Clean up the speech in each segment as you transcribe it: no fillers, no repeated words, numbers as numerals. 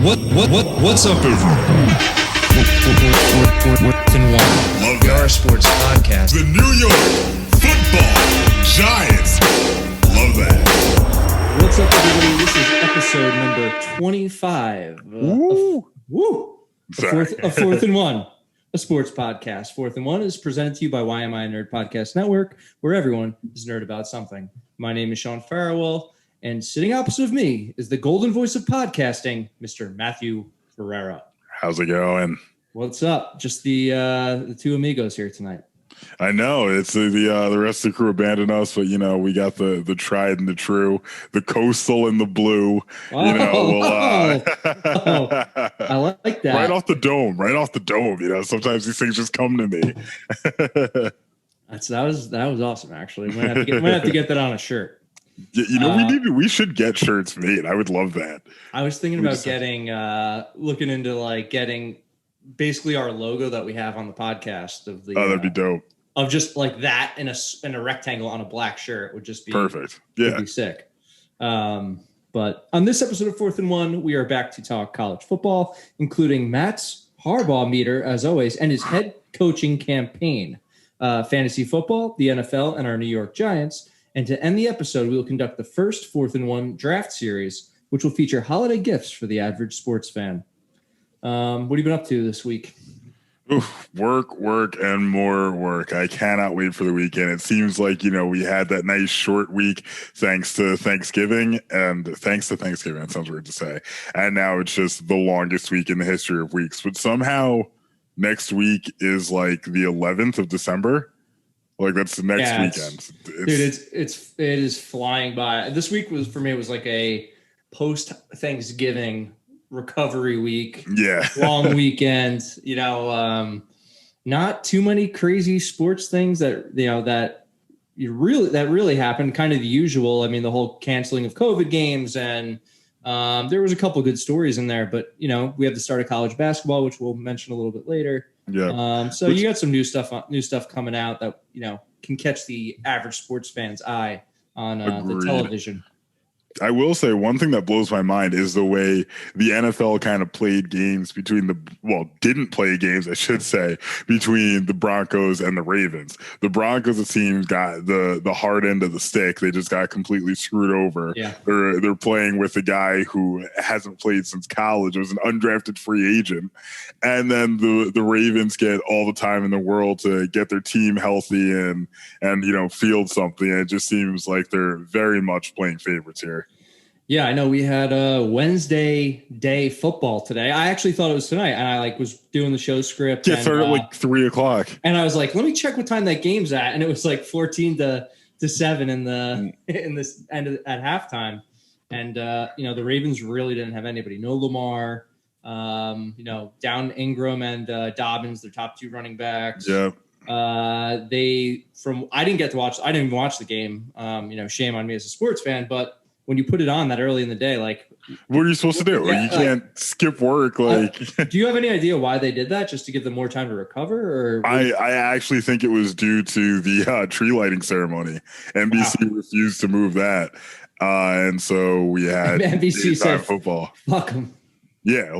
What's up, everyone? Love our sports podcast. The New York Football Giants. Love that. What's up, everybody? This is episode number 25. A fourth and one, a sports podcast. Fourth and one is presented to you by Why Am I a Nerd Podcast Network, where everyone is nerd about something. My name is Sean Farrell, and sitting opposite of me is the golden voice of podcasting, Mr. Matthew Ferreira. How's it going? What's up? Just the two amigos here tonight. I know it's the rest of the crew abandoned us, but we got the tried and the true, the coastal and the blue. I like that. Right off the dome. Sometimes these things just come to me. That was awesome. Actually, we might have to get that on a shirt. We should get shirts made. I would love that. I was thinking about looking into getting basically our logo that we have on the podcast of the. Oh, that'd be dope. Of just like that in a rectangle on a black shirt would just be perfect. Yeah, would be sick. But on this episode of Fourth and One, we are back to talk college football, including Matt's Harbaugh meter, as always, and his head coaching campaign, fantasy football, the NFL, and our New York Giants. And to end the episode, we will conduct the first Fourth and One draft series, which will feature holiday gifts for the average sports fan. What have you been up to this week? Work, and more work. I cannot wait for the weekend. It seems like, we had that nice short week thanks to Thanksgiving. That sounds weird to say. And now it's just the longest week in the history of weeks. But somehow next week is like the 11th of December. Like that's the next weekend. It is flying by. This week was like a post Thanksgiving recovery week. Yeah. Long weekend, not too many crazy sports things that really happened. Kind of the usual. I mean, the whole canceling of COVID games, and there was a couple good stories in there, but we have the start of college basketball, which we'll mention a little bit later. Yeah. You got some new stuff coming out that can catch the average sports fan's eye on the television. I will say one thing that blows my mind is the way the NFL kind of played games didn't play games, I should say, between the Broncos and the Ravens. The Broncos, it seems, got the hard end of the stick. They just got completely screwed over. Yeah. They're playing with a guy who hasn't played since college. It was an undrafted free agent. And then the Ravens get all the time in the world to get their team healthy and field something. And it just seems like they're very much playing favorites here. Yeah, I know we had Wednesday day football today. I actually thought it was tonight, and I was doing the show script. Yeah, started at 3:00. And I was like, let me check what time that game's at, and it was like 14-7 in this end at halftime. And the Ravens really didn't have anybody. No Lamar, down Ingram and Dobbins, their top two running backs. Yeah. I didn't get to watch. I didn't even watch the game. Shame on me as a sports fan, but when you put it on that early in the day, what are you supposed to do? You can't skip work. Do you have any idea why they did that? Just to give them more time to recover? Or I actually think it was due to the tree lighting ceremony. NBC refused to move that, and so we had NBC said football. Fuck them. Yeah,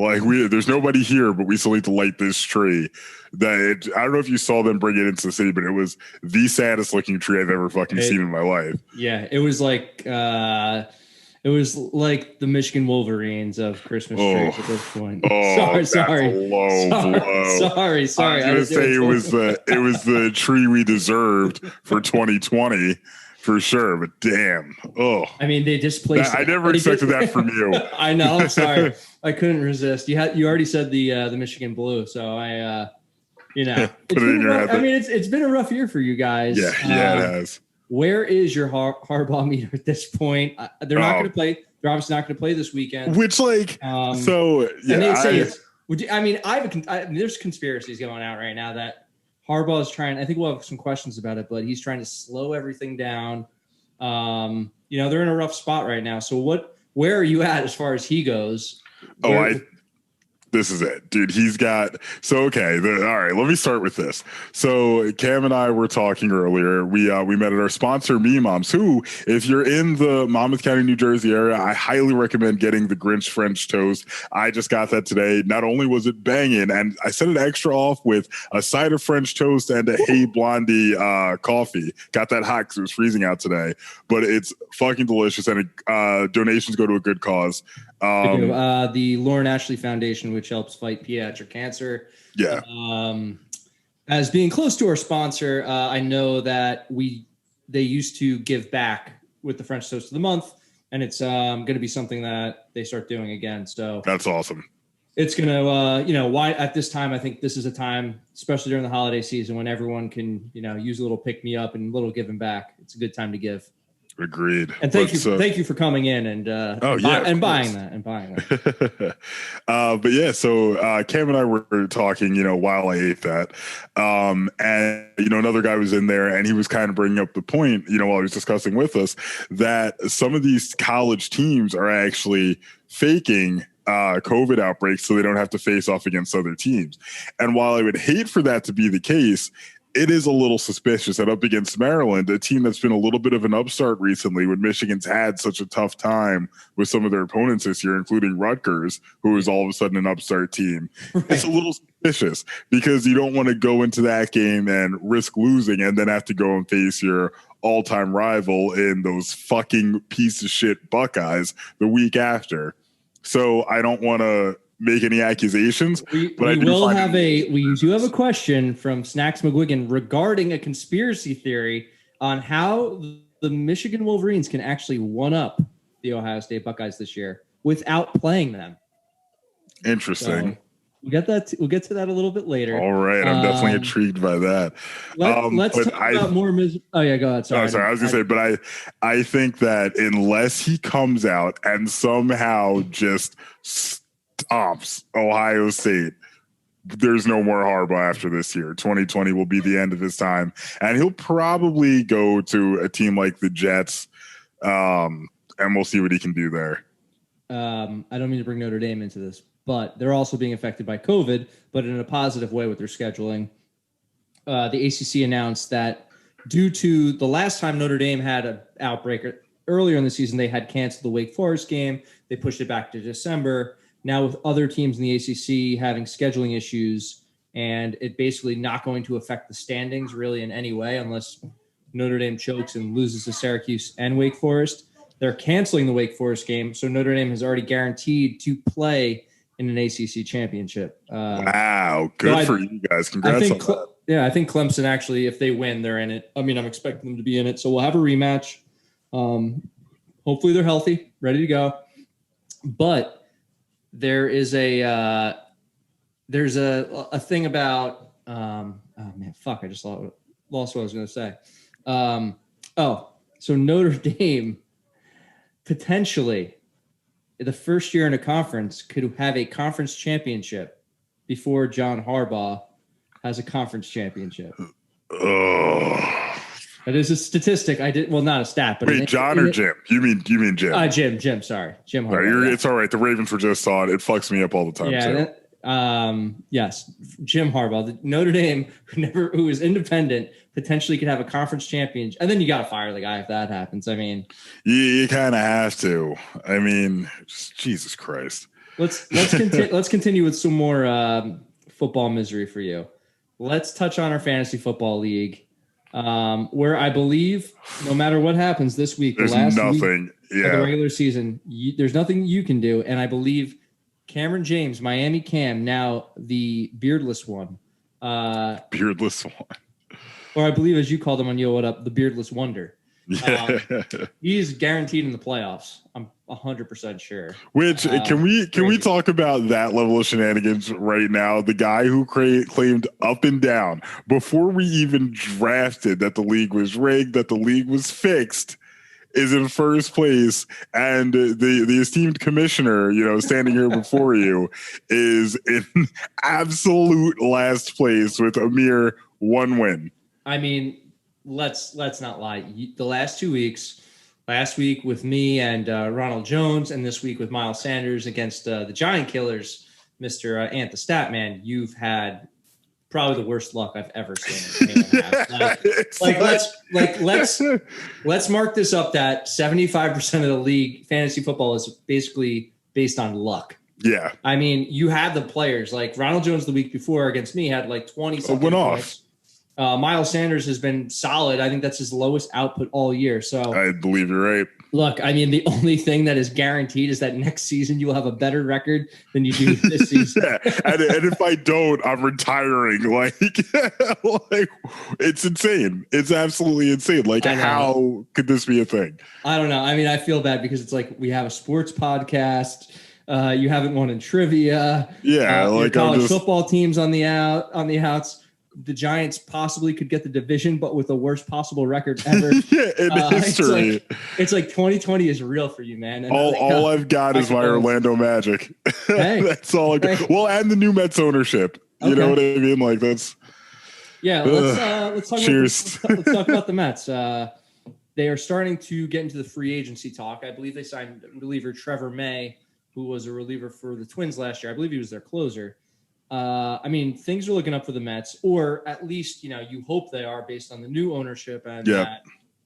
there's nobody here, but we still need to light this tree. I don't know if you saw them bring it into the city, but it was the saddest looking tree I've ever seen in my life. Yeah, it was like the Michigan Wolverines of Christmas trees at this point. Oh, sorry. Sorry. I was going to say it was the tree we deserved for 2020. For sure, but damn. Oh, I mean, they displaced. I never expected that from you. I know. I'm sorry. I couldn't resist. You already said the Michigan Blue, so it's been a rough year for you guys. Yeah, it has. Where is your Harbaugh meter at this point? They're not going to play. They're obviously not going to play this weekend. Which, And they say there's conspiracies going out right now that Harbaugh is trying. I think we'll have some questions about it, but he's trying to slow everything down. They're in a rough spot right now. So where are you at as far as he goes? This is it, dude. He's got all right. Let me start with this. So Cam and I were talking earlier. We met at our sponsor, Me Moms. Who, if you're in the Monmouth County, New Jersey area, I highly recommend getting the Grinch French toast. I just got that today. Not only was it banging, and I set it extra off with a side of French toast and a Hey Blondie coffee. Got that hot because it was freezing out today, but it's fucking delicious, and donations go to a good cause. The Lauren Ashley Foundation, which helps fight pediatric cancer. Yeah. As being close to our sponsor, I know that they used to give back with the French Toast of the Month, and it's going to be something that they start doing again. So that's awesome. It's going to, why at this time, I think this is a time, especially during the holiday season, when everyone can, use a little pick me up and a little giving back. It's a good time to give. Agreed. And thank you for coming in and buying that. But yeah, so Cam and I were talking, while I ate that, and another guy was in there, and he was kind of bringing up the point, while he was discussing with us, that some of these college teams are actually faking COVID outbreaks so they don't have to face off against other teams. And while I would hate for that to be the case, it is a little suspicious that up against Maryland, a team that's been a little bit of an upstart recently, when Michigan's had such a tough time with some of their opponents this year, including Rutgers, who is all of a sudden an upstart team. Right. It's a little suspicious because you don't want to go into that game and risk losing and then have to go and face your all-time rival in those fucking piece of shit Buckeyes the week after. So I don't want to make any accusations, but we do have a question from Snacks McGuigan regarding a conspiracy theory on how the Michigan Wolverines can actually one-up the Ohio State Buckeyes this year without playing them. Interesting. So we'll get to that a little bit later. All right, I'm definitely intrigued by that. Let's talk about more. Oh yeah, go ahead. Sorry, I was gonna say, but I think that unless he comes out and somehow just stomps Ohio State, there's no more Harbaugh after this year. 2020 will be the end of his time, and he'll probably go to a team like the Jets, and we'll see what he can do there. I don't mean to bring Notre Dame into this, but they're also being affected by COVID, but in a positive way with their scheduling. The ACC announced that due to the last time Notre Dame had an outbreak earlier in the season, they had canceled the Wake Forest game. They pushed it back to December. Now with other teams in the ACC having scheduling issues and it basically not going to affect the standings really in any way unless Notre Dame chokes and loses to Syracuse and Wake Forest, they're canceling the Wake Forest game. So Notre Dame has already guaranteed to play in an ACC championship. Wow. Good for you guys. Congrats on that. Yeah, I think Clemson actually, if they win, they're in it. I mean, I'm expecting them to be in it. So we'll have a rematch. Hopefully they're healthy, ready to go. But there is there's a thing about oh man, fuck! I just lost what I was going to say. So Notre Dame potentially the first year in a conference could have a conference championship before John Harbaugh has a conference championship. That is a statistic. Not a stat, but wait, John or Jim? You mean Jim? Jim. Sorry, Jim Harbaugh. It's all right. The Ravens were just on. It fucks me up all the time. Yeah. Yes, Jim Harbaugh, Notre Dame, who is independent, potentially could have a conference championship, and then you got to fire the guy if that happens. I mean, you kind of have to. I mean, Jesus Christ. Let's continue with some more football misery for you. Let's touch on our fantasy football league. Where I believe no matter what happens this week, there's nothing of the regular season, there's nothing you can do. And I believe Cameron James, Miami Cam, now the beardless one. Beardless one. Or I believe, as you called him on Yo What Up, the beardless wonder. He's guaranteed in the playoffs. I'm 100% sure. Which can we talk about that level of shenanigans right now? The guy who claimed up and down before we even drafted that the league was rigged, that the league was fixed, is in first place, and the esteemed commissioner, standing here before you, is in absolute last place with a mere one win. I mean, let's not lie. The last 2 weeks, last week with me and Ronald Jones, and this week with Miles Sanders against the Giant Killers, Mr. Ant the Stat Man, you've had probably the worst luck I've ever seen anyone have. Let's mark this up that 75% of the league fantasy football is basically based on luck. Yeah. I mean, you had the players like Ronald Jones the week before against me had like 20 something points. Miles Sanders has been solid. I think that's his lowest output all year. So I believe you're right. Look, I mean, the only thing that is guaranteed is that next season you will have a better record than you do this season. Yeah. And if I don't, I'm retiring. Like, it's insane. It's absolutely insane. Like, how could this be a thing? I don't know. I mean, I feel bad because it's like we have a sports podcast. You haven't won in trivia. Yeah, like college football teams on the outs. The Giants possibly could get the division, but with the worst possible record ever. Yeah, in history. It's like 2020 is real for you, man. And all I've got is my Orlando Magic. Hey, that's all I got. Hey. Well, and the new Mets ownership. You know what I mean? Like that's. Yeah, let's talk. Cheers. Let's talk about the Mets. They are starting to get into the free agency talk. I believe they signed reliever Trevor May, who was a reliever for the Twins last year. I believe he was their closer. I mean, things are looking up for the Mets, or at least, you hope they are based on the new ownership and that,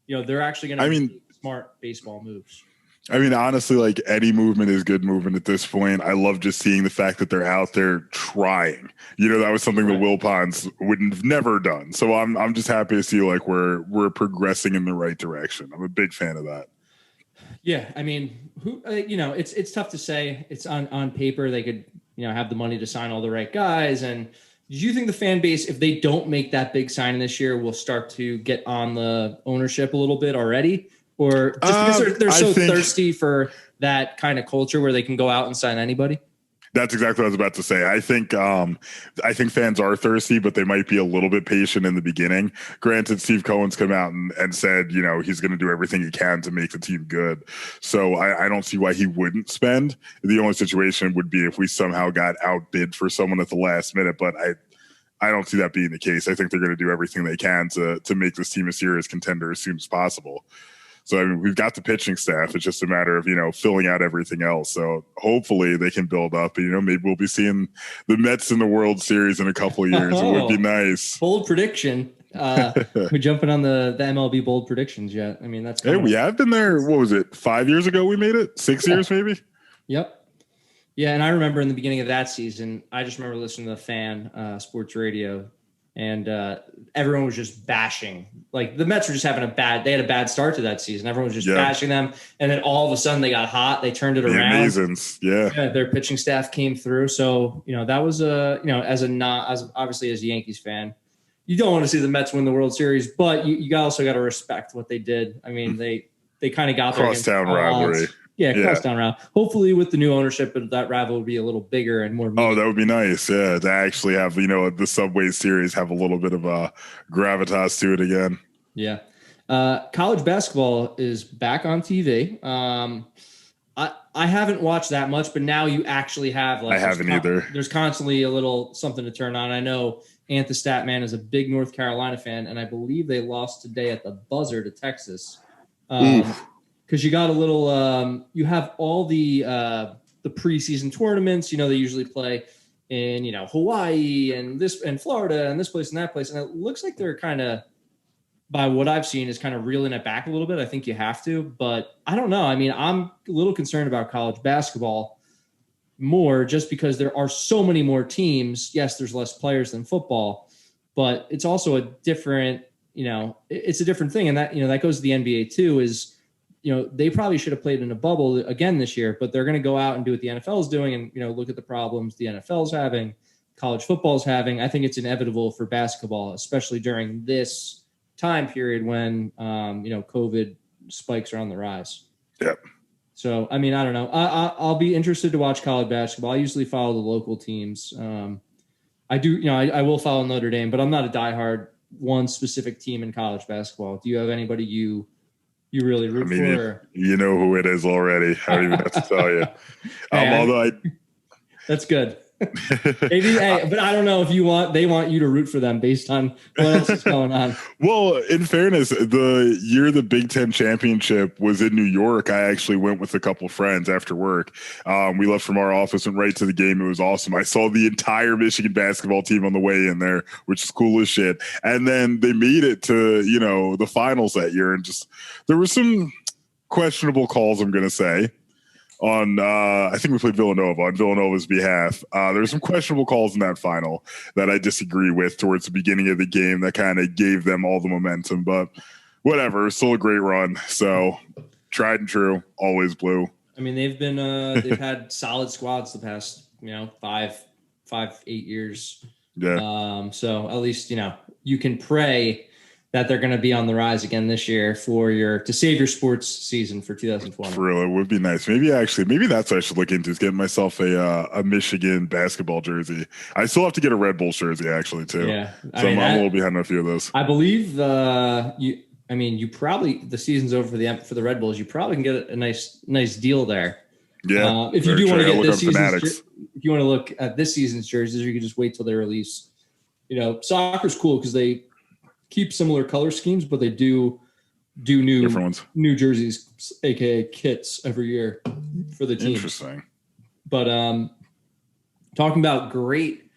they're actually going to make smart baseball moves. I mean, honestly, like any movement is good movement at this point. I love just seeing the fact that they're out there trying. That was something that Will Ponds would have never done. So I'm just happy to see like we're progressing in the right direction. I'm a big fan of that. Yeah, I mean, it's tough to say. It's on paper they could have the money to sign all the right guys. And do you think the fan base, if they don't make that big signing this year, will start to get on the ownership a little bit already? Or just because they're so thirsty for that kind of culture where they can go out and sign anybody? That's exactly what I was about to say. I think fans are thirsty, but they might be a little bit patient in the beginning. Granted, Steve Cohen's come out and said, he's going to do everything he can to make the team good. So I don't see why he wouldn't spend. The only situation would be if we somehow got outbid for someone at the last minute, but I don't see that being the case. I think they're going to do everything they can to make this team a serious contender as soon as possible. So, I mean, we've got the pitching staff. It's just a matter of, filling out everything else. So hopefully they can build up. And, maybe we'll be seeing the Mets in the World Series in a couple of years. It would be nice. Bold prediction. We're jumping on the MLB bold predictions yet. I mean, that's hey, we have been there. What was it? 5 years ago we made it? 6 years maybe? Yep. Yeah, and I remember in the beginning of that season, I just remember listening to the Fan sports radio. And everyone was just bashing. Like the Mets were just having they had a bad start to that season. Everyone was just bashing them. And then all of a sudden they got hot. They turned it around. Amazing. Yeah. Their pitching staff came through. So, that was as obviously as a Yankees fan, you don't want to see the Mets win the World Series, but you also got to respect what they did. I mean, they kind of got crosstown rivalry. Yeah, crosstown round. Hopefully with the new ownership, that rival will be a little bigger and more meaningful. Oh, that would be nice. Yeah, to actually have, the Subway Series have a little bit of a gravitas to it again. Yeah. College basketball is back on TV. I haven't watched that much, but now you actually have. I haven't either. There's constantly a little something to turn on. I know Ant the Stat Man is a big North Carolina fan, and I believe they lost today at the buzzer to Texas. Because you got a little, you have all the preseason tournaments. They usually play in Hawaii and Florida and this place and that place, and it looks like they're kind of, by what I've seen, is kind of reeling it back a little bit. I think you have to, but I don't know. I mean, I'm a little concerned about college basketball more just because there are so many more teams. Yes, there's less players than football, but it's also a different, it's a different thing, and that that goes to the NBA too. Is they probably should have played in a bubble again this year, but they're going to go out and do what the NFL is doing and, look at the problems the NFL is having, college football is having. I think it's inevitable for basketball, especially during this time period when, COVID spikes are on the rise. Yep. So, I mean, I don't know. I'll be interested to watch college basketball. I usually follow the local teams. I do, I will follow Notre Dame, but I'm not a diehard one specific team in college basketball. Do you have anybody you really root for? You know who it is already. I don't even have to tell you. Although that's good. Maybe, hey, but I don't know if they want you to root for them based on what else is going on. Well, in fairness, the year the Big Ten championship was in New York, I actually went with a couple friends after work. We left from our office, went right to the game. It was awesome. I saw the entire Michigan basketball team on the way in there, which is cool as shit. And then they made it to, the finals that year. And there were some questionable calls, I'm going to say. I think we played Villanova on Villanova's behalf. There's some questionable calls in that final that I disagree with towards the beginning of the game that kind of gave them all the momentum, but whatever, still a great run. So tried and true, always blue. I mean, they've had solid squads the past, 8 years. Yeah. So at least, you can pray that they're going to be on the rise again this year to save your sports season for 2020. For real, it would be nice. Maybe that's what I should look into, is getting myself a Michigan basketball jersey. I still have to get a Red Bull jersey actually too. Yeah, I'm a little behind on a few of those. I believe you probably, the season's over for the Red Bulls. You probably can get a nice deal there. Yeah, if you do want to get this season's, if you want to look at this season's jerseys, or you can just wait till they release. Soccer's cool because they keep similar color schemes, but they do new jerseys, aka kits, every year for the team. Interesting. But talking about great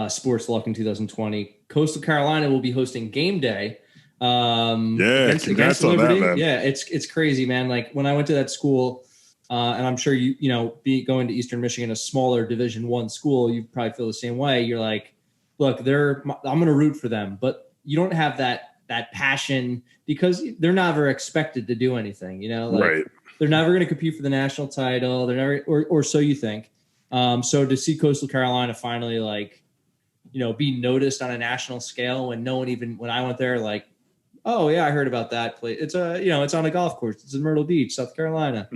sports luck in 2020, Coastal Carolina will be hosting game day. Congrats on that, man. Yeah, it's crazy, man. Like when I went to that school, and I'm sure going to Eastern Michigan, a smaller Division I school, you probably feel the same way. You're like, look, I'm going to root for them, but you don't have that passion because they're never expected to do anything, right. They're never going to compete for the national title. They're never, or so you think. So to see Coastal Carolina finally be noticed on a national scale when when I went there, like, oh yeah, I heard about that place. It's it's on a golf course. It's in Myrtle Beach, South Carolina,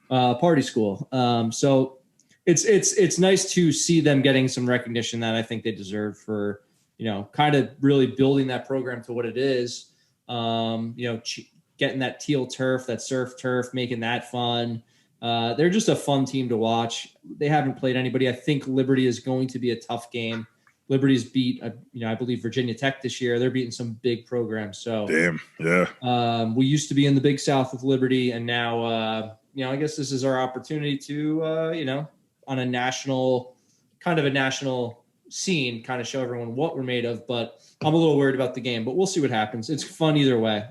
party school. So it's nice to see them getting some recognition that I think they deserve for, kind of really building that program to what it is, getting that teal turf, that surf turf, making that fun. They're just a fun team to watch. They haven't played anybody. I think Liberty is going to be a tough game. Liberty's beat, I believe Virginia Tech this year. They're beating some big programs. So damn, yeah. We used to be in the Big South with Liberty, and now, I guess this is our opportunity to, on a national scene, kind of show everyone what we're made of. But I'm a little worried about the game, but we'll see what happens. It's fun either way.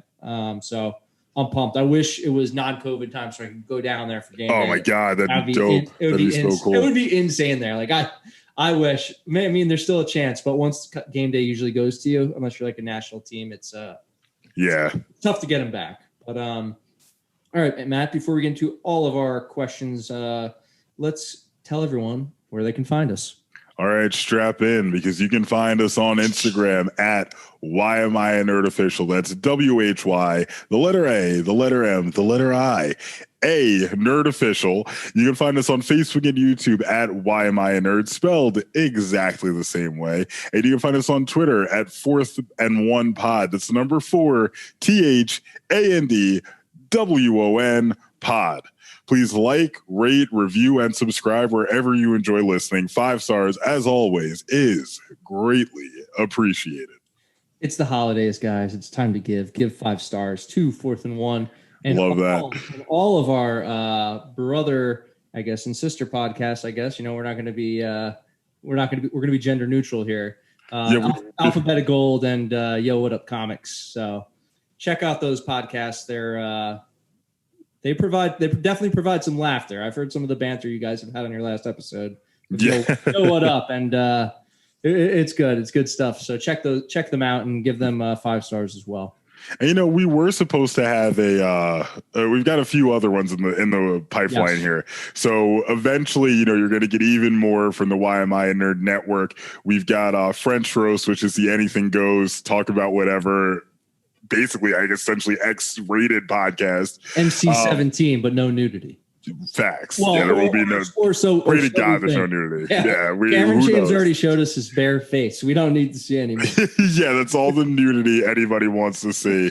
So I'm pumped. I wish it was non-COVID time so I could go down there for game day. Oh my God, that'd be dope. That'd be so cool. It would be insane there. Like I wish. I mean, there's still a chance, but once game day usually goes to you, unless you're like a national team, it's tough to get them back. But all right, Matt. Before we get into all of our questions, let's tell everyone where they can find us. All right, strap in, because you can find us on Instagram at Why Am I a Nerd Official. That's WHY, the letter A, the letter M, the letter I, a Nerd Official. You can find us on Facebook and YouTube at Why Am I a Nerd, spelled exactly the same way. And you can find us on Twitter at 4th and 1 Pod. That's the number 4, THANDWON Pod. Please like, rate, review, and subscribe wherever you enjoy listening. 5 stars, as always, is greatly appreciated. It's the holidays, guys. It's time to give. Give 5 stars to 4th and 1. And love that. All of our brother, I guess, and sister podcasts, I guess. We're going to be gender neutral here. Alphabet Gold and Yo What Up Comics. So check out those podcasts. They definitely provide some laughter. I've heard some of the banter you guys have had on your last episode. Yo What Up, and it's good. It's good stuff. So check them out and give them 5 stars as well. And we were supposed to have we've got a few other ones in the pipeline here. So eventually, you're going to get even more from the Why Am I a Nerd Network. We've got French Roast, which is the anything goes, talk about whatever. Basically, I guess essentially X-rated podcast. MC-17, but no nudity. Facts. Well, there will be no. Or so. Pray to God, there's no nudity. Yeah, Cameron James already showed us his bare face. We don't need to see any more. Yeah, that's all the nudity anybody wants to see.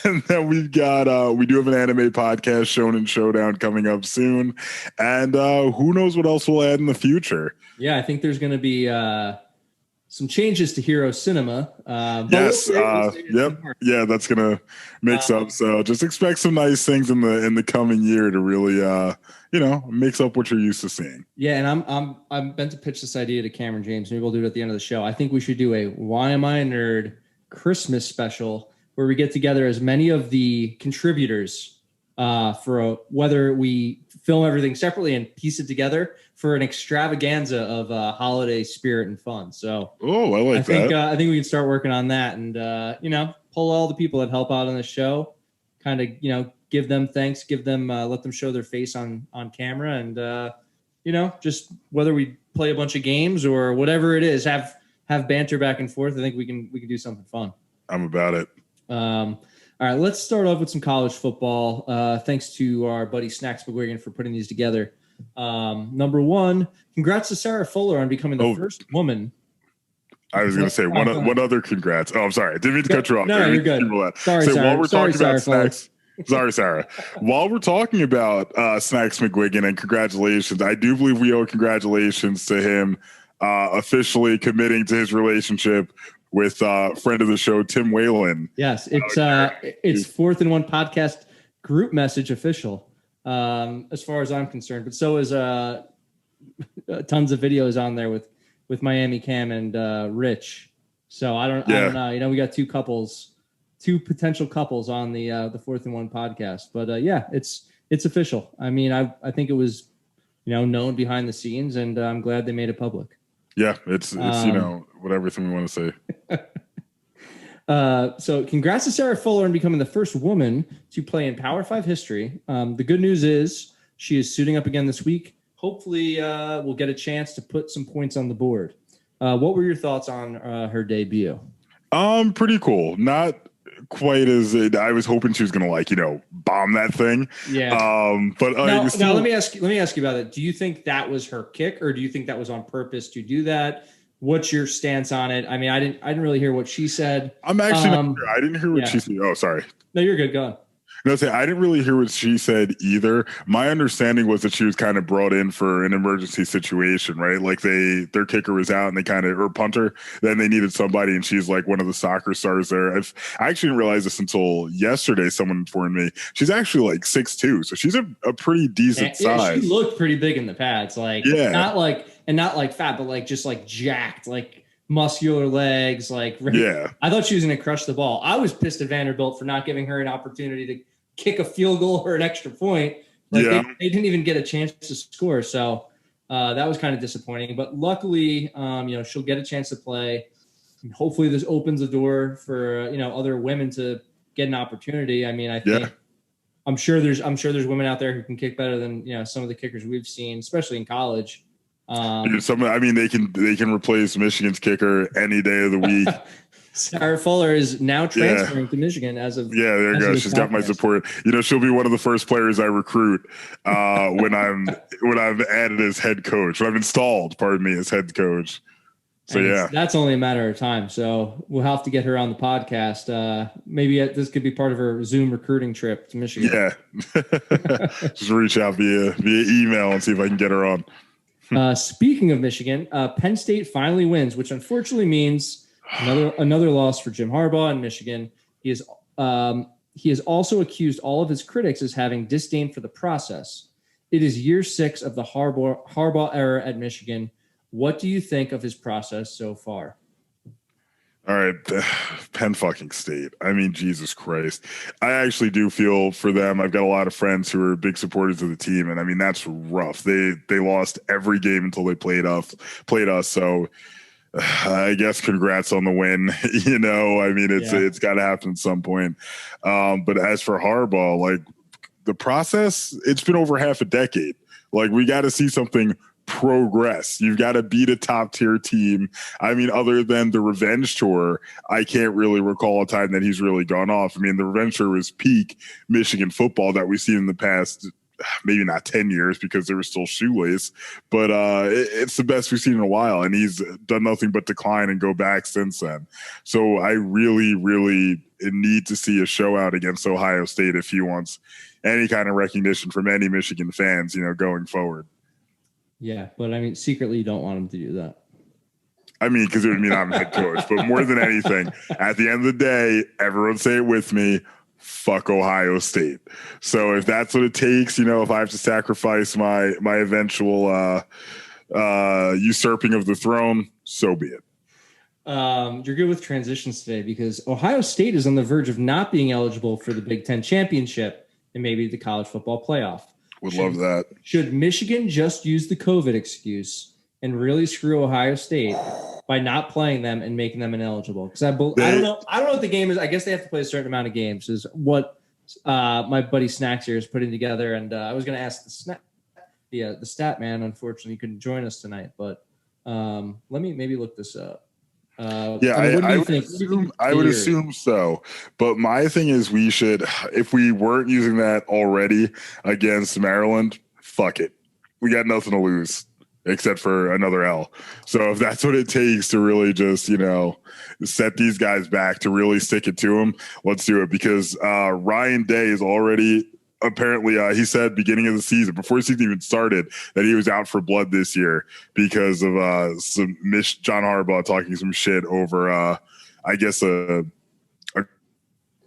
And then we've got we do have an anime podcast, Shonen Showdown, coming up soon, and who knows what else we'll add in the future. Yeah, I think there's going to be some changes to Hero Cinema. Yes. Yep. Yeah, that's gonna mix up. So just expect some nice things in the coming year to really mix up what you're used to seeing. Yeah, and I'm bent to pitch this idea to Cameron James. Maybe we'll do it at the end of the show. I think we should do a Why Am I a Nerd Christmas special where we get together as many of the contributors whether we film everything separately and piece it together for an extravaganza of holiday spirit and fun. So, I think we can start working on that and pull all the people that help out on the show, kind of give them thanks, give them let them show their face on camera, and just whether we play a bunch of games or whatever it is, have banter back and forth. I think we can do something fun. I'm about it. All right, let's start off with some college football. Thanks to our buddy Snacks McGuigan for putting these together. Number one, congrats to Sarah Fuller on becoming the first woman. I was going to say one other congrats. Oh, I'm sorry. I didn't mean to cut you off. No, you're good. Sorry, Sarah. While we're talking about Sarah Snacks, sorry, Sarah. While we're talking about Snacks McGuigan and congratulations, I do believe we owe congratulations to him officially committing to his relationship with friend of the show, Tim Whalen. Yes, it's Fourth and One podcast group message official, as far as I'm concerned. But so is tons of videos on there with Miami Cam and Rich. So I don't know. We got two potential couples on the Fourth and One podcast. But it's official. I mean, I think it was known behind the scenes, and I'm glad they made it public. Yeah, it's whatever thing we want to say. So congrats to Sarah Fuller on becoming the first woman to play in Power 5 history. The good news is she is suiting up again this week. Hopefully we'll get a chance to put some points on the board. What were your thoughts on her debut? Pretty cool. Not quite as I was hoping she was going to bomb that thing. Yeah. But now let me ask you about it. Do you think that was her kick, or do you think that was on purpose to do that? What's your stance on it? I mean, I didn't really hear what she said. I'm actually not sure. I didn't hear what she said. Oh, sorry. No, you're good. Go on. No, I didn't really hear what she said either. My understanding was that she was kind of brought in for an emergency situation, right? Like their kicker was out and or punter, then they needed somebody, and she's like one of the soccer stars there. I actually didn't realize this until yesterday. Someone informed me she's actually like 6'2", so she's a pretty decent size. She looked pretty big in the pads, not like fat, but like just like jacked, like muscular legs. I thought she was going to crush the ball. I was pissed at Vanderbilt for not giving her an opportunity to kick a field goal or an extra point. They didn't even get a chance to score. So that was kind of disappointing, but luckily, she'll get a chance to play. And hopefully this opens the door for, other women to get an opportunity. I mean, I'm sure there's women out there who can kick better than, some of the kickers we've seen, especially in college. They can replace Michigan's kicker any day of the week. Sarah Fuller is now transferring to Michigan as of there you go. She's got my support. She'll be one of the first players I recruit when I'm added as head coach. When I'm installed, as head coach. So that's only a matter of time. So we'll have to get her on the podcast. Maybe this could be part of her Zoom recruiting trip to Michigan. Yeah, just reach out via email and see if I can get her on. Speaking of Michigan, Penn State finally wins, which unfortunately means another loss for Jim Harbaugh and Michigan. He has also accused all of his critics as having disdain for the process. It is year 6 of the Harbaugh era at Michigan. What do you think of his process so far? All right, Penn fucking State. I mean, Jesus Christ. I actually do feel for them. I've got a lot of friends who are big supporters of the team, and I mean that's rough. They lost every game until they played us. So I guess congrats on the win. I mean it's got to happen at some point. But as for Harbaugh, the process, it's been over half a decade. We got to see something progress. You've got to beat a top tier team. I mean, other than the revenge tour, I can't really recall a time that he's really gone off. I mean, the revenge tour was peak Michigan football that we've seen in the past, maybe not 10 years because there was still shoelace, but it's the best we've seen in a while. And he's done nothing but decline and go back since then. So I really, really need to see a show out against Ohio State if he wants any kind of recognition from any Michigan fans, going forward. Yeah, but I mean, secretly, you don't want him to do that. I mean, because it would mean I'm head coach. But more than anything, at the end of the day, everyone say it with me, fuck Ohio State. So if that's what it takes, if I have to sacrifice my eventual usurping of the throne, so be it. You're good with transitions today because Ohio State is on the verge of not being eligible for the Big Ten championship and maybe the college football playoff. Love that. Should Michigan just use the COVID excuse and really screw Ohio State by not playing them and making them ineligible? Because I don't know what the game is. I guess they have to play a certain amount of games. Is what my buddy Snacks here is putting together. And I was going to ask the stat man. Unfortunately, couldn't join us tonight. But let me maybe look this up. I would assume so. But my thing is we should, if we weren't using that already against Maryland, fuck it. We got nothing to lose except for another L. So if that's what it takes to really just, set these guys back, to really stick it to them, let's do it. Because Ryan Day is already apparently he said beginning of the season, before the season even started, that he was out for blood this year because of John Harbaugh talking some shit over I guess a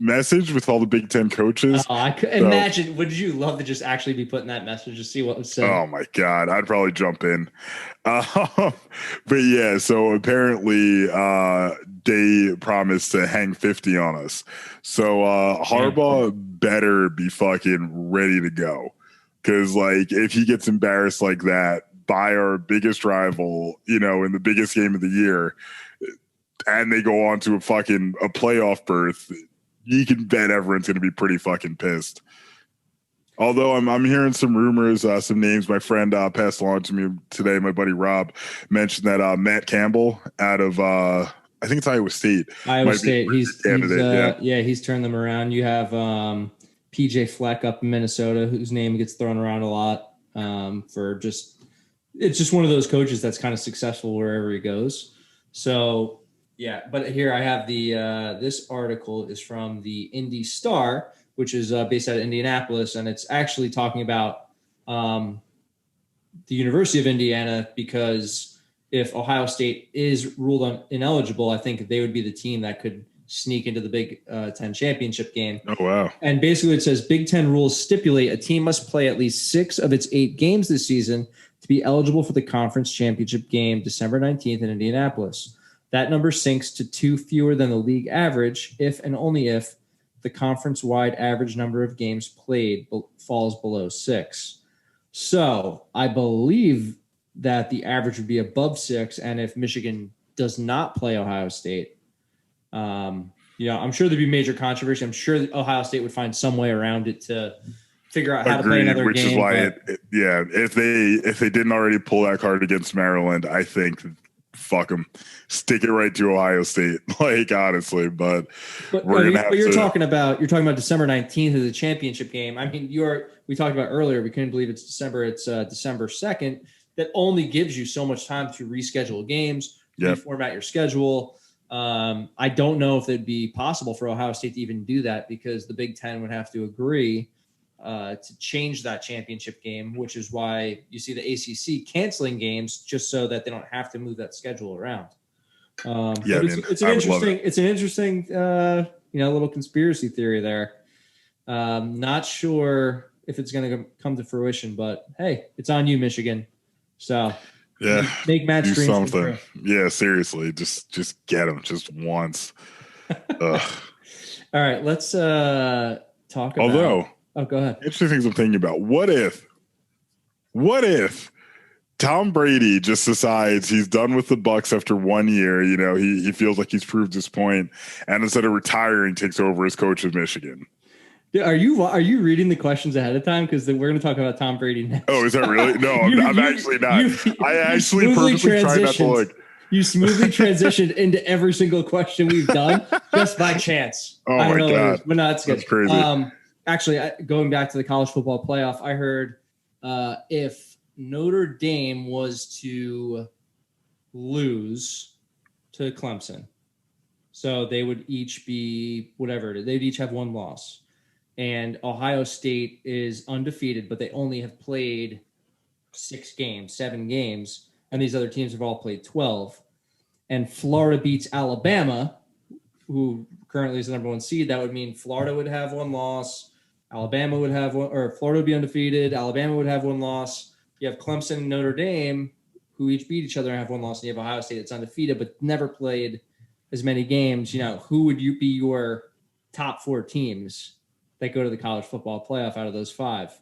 message with all the Big Ten coaches. I could imagine. Would you love to just actually be putting that message to see what was said? Oh my God, I'd probably jump in. But yeah, so apparently they promised to hang 50 on us. So Harbaugh better be fucking ready to go. Because if he gets embarrassed like that by our biggest rival, in the biggest game of the year, and they go on to a playoff berth, you can bet everyone's going to be pretty fucking pissed. Although I'm hearing some rumors, some names my friend passed along to me today. My buddy Rob mentioned that Matt Campbell out of I think it's Iowa State. He's turned them around. You have PJ Fleck up in Minnesota, whose name gets thrown around a lot it's just one of those coaches that's kind of successful wherever he goes. So yeah, but here I have this article is from the Indy Star, which is based out of Indianapolis, and it's actually talking about the University of Indiana, because if Ohio State is ruled ineligible, I think they would be the team that could sneak into the Big Ten championship game. Oh, wow. And basically it says Big Ten rules stipulate a team must play at least 6 of its 8 games this season to be eligible for the conference championship game December 19th in Indianapolis. That number sinks to 2 fewer than the league average if and only if the conference-wide average number of games played falls below 6. So I believe that the average would be above 6, and if Michigan does not play Ohio State, I'm sure there'd be major controversy. I'm sure that Ohio State would find some way around it to figure out how to play another game. Which is why, if they didn't already pull that card against Maryland, I think fuck them, stick it right to Ohio State. Honestly, but you're talking about December 19th as the championship game. I mean, we talked about earlier. We couldn't believe it's December. It's December 2nd. That only gives you so much time to reschedule games, reformat your schedule. I don't know if it'd be possible for Ohio State to even do that, because the Big Ten would have to agree to change that championship game, which is why you see the ACC canceling games just so that they don't have to move that schedule around. It's an interesting little conspiracy theory there. Not sure if it's going to come to fruition, but hey, it's on you, Michigan. So make Matt's do dreams something. Yeah, seriously, just get them just once. All right, let's talk about. Although, go ahead. Interesting things I'm thinking about. What if Tom Brady just decides he's done with the Bucs after 1 year? He feels like he's proved his point, and instead of retiring, takes over as coach of Michigan. Are you reading the questions ahead of time? Because we're going to talk about Tom Brady next. Oh, is that really? No, I'm actually not. I actually purposely try not to look. You smoothly transitioned into every single question we've done just by chance. Oh my God. But no, it's good. That's crazy. Actually, going back to the college football playoff, I heard if Notre Dame was to lose to Clemson, so they would each be whatever. They'd each have one loss. And Ohio State is undefeated, but they only have played 7 games, and these other teams have all played 12. And Florida beats Alabama, who currently is the number 1 seed. That would mean Florida would have 1 loss, Alabama would have 1, or Florida would be undefeated, Alabama would have 1 loss. You have Clemson and Notre Dame, who each beat each other and have 1 loss, and you have Ohio State that's undefeated but never played as many games. Who would you be your top 4 teams that go to the college football playoff out of those 5?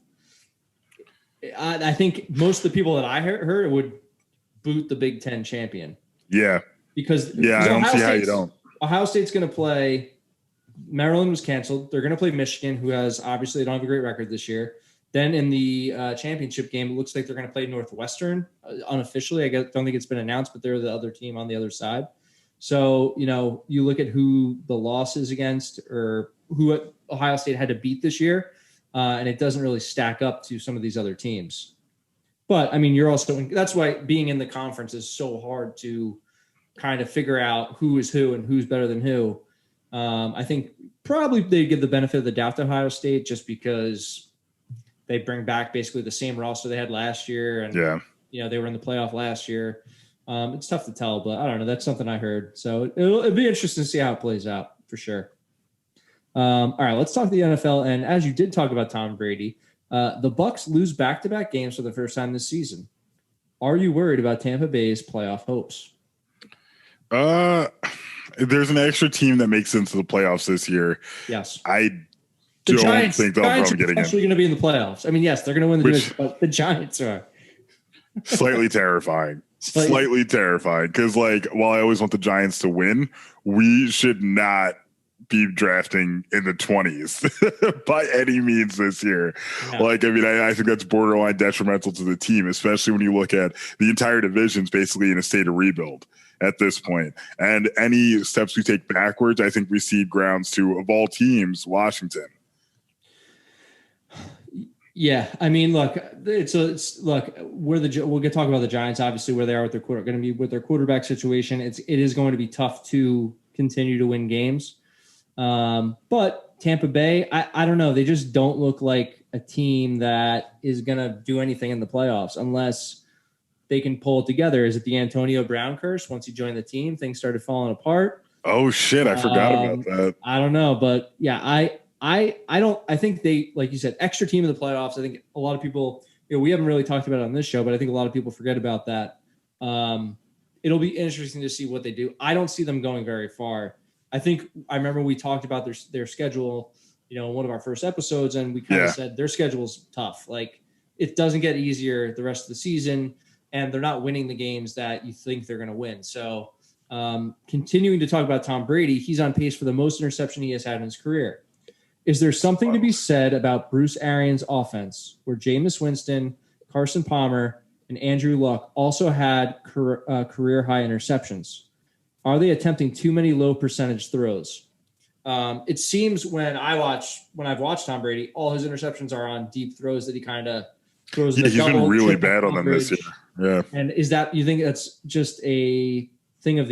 I think most of the people that I heard would boot the Big Ten champion. Yeah. Because I don't see how you don't. Ohio State's going to play. Maryland was canceled. They're going to play Michigan, who has obviously they don't have a great record this year. Then in the championship game, it looks like they're going to play Northwestern unofficially. I don't think it's been announced, but they're the other team on the other side. So, you look at who the loss is against or who Ohio State had to beat this year, and it doesn't really stack up to some of these other teams. But, I mean, that's why being in the conference is so hard to kind of figure out who is who and who's better than who. I think probably they give the benefit of the doubt to Ohio State just because they bring back basically the same roster they had last year. And, they were in the playoff last year. It's tough to tell, but I don't know. That's something I heard. So it'll be interesting to see how it plays out for sure. All right, let's talk the NFL. And as you did talk about Tom Brady, the Bucs lose back-to-back games for the first time this season. Are you worried about Tampa Bay's playoff hopes? There's an extra team that makes it into the playoffs this year. Yes. I don't think they'll probably get in. Actually going to be in the playoffs. I mean, yes, they're going to win the division, but the Giants are slightly terrifying. Slightly terrifying because, while I always want the Giants to win, we should not be drafting in the 20s by any means this year. No. I think that's borderline detrimental to the team, especially when you look at the entire division's basically in a state of rebuild at this point. And any steps we take backwards, I think we cede grounds to, of all teams, Washington. Yeah, I mean, look, we'll get talk about the Giants, obviously, where they are with their quarterback situation. It is going to be tough to continue to win games. But Tampa Bay, I don't know. They just don't look like a team that is going to do anything in the playoffs unless they can pull it together. Is it the Antonio Brown curse? Once he joined the team, things started falling apart. Oh shit. I forgot about that. I don't know, but yeah, I think they, like you said, extra team in the playoffs. I think a lot of people, we haven't really talked about it on this show, but I think a lot of people forget about that. It'll be interesting to see what they do. I don't see them going very far. I remember we talked about their schedule, in one of our first episodes, and we kind of said their schedule's tough. It doesn't get easier the rest of the season, and they're not winning the games that you think they're going to win. So continuing to talk about Tom Brady, he's on pace for the most interception he has had in his career. Is there something to be said about Bruce Arians' offense, where Jameis Winston, Carson Palmer, and Andrew Luck also had career-high interceptions? Are they attempting too many low percentage throws? It seems when I've watched Tom Brady, all his interceptions are on deep throws that he kind of throws. Yeah, he's been really bad on them this year. Yeah. And is that, you think that's just a thing of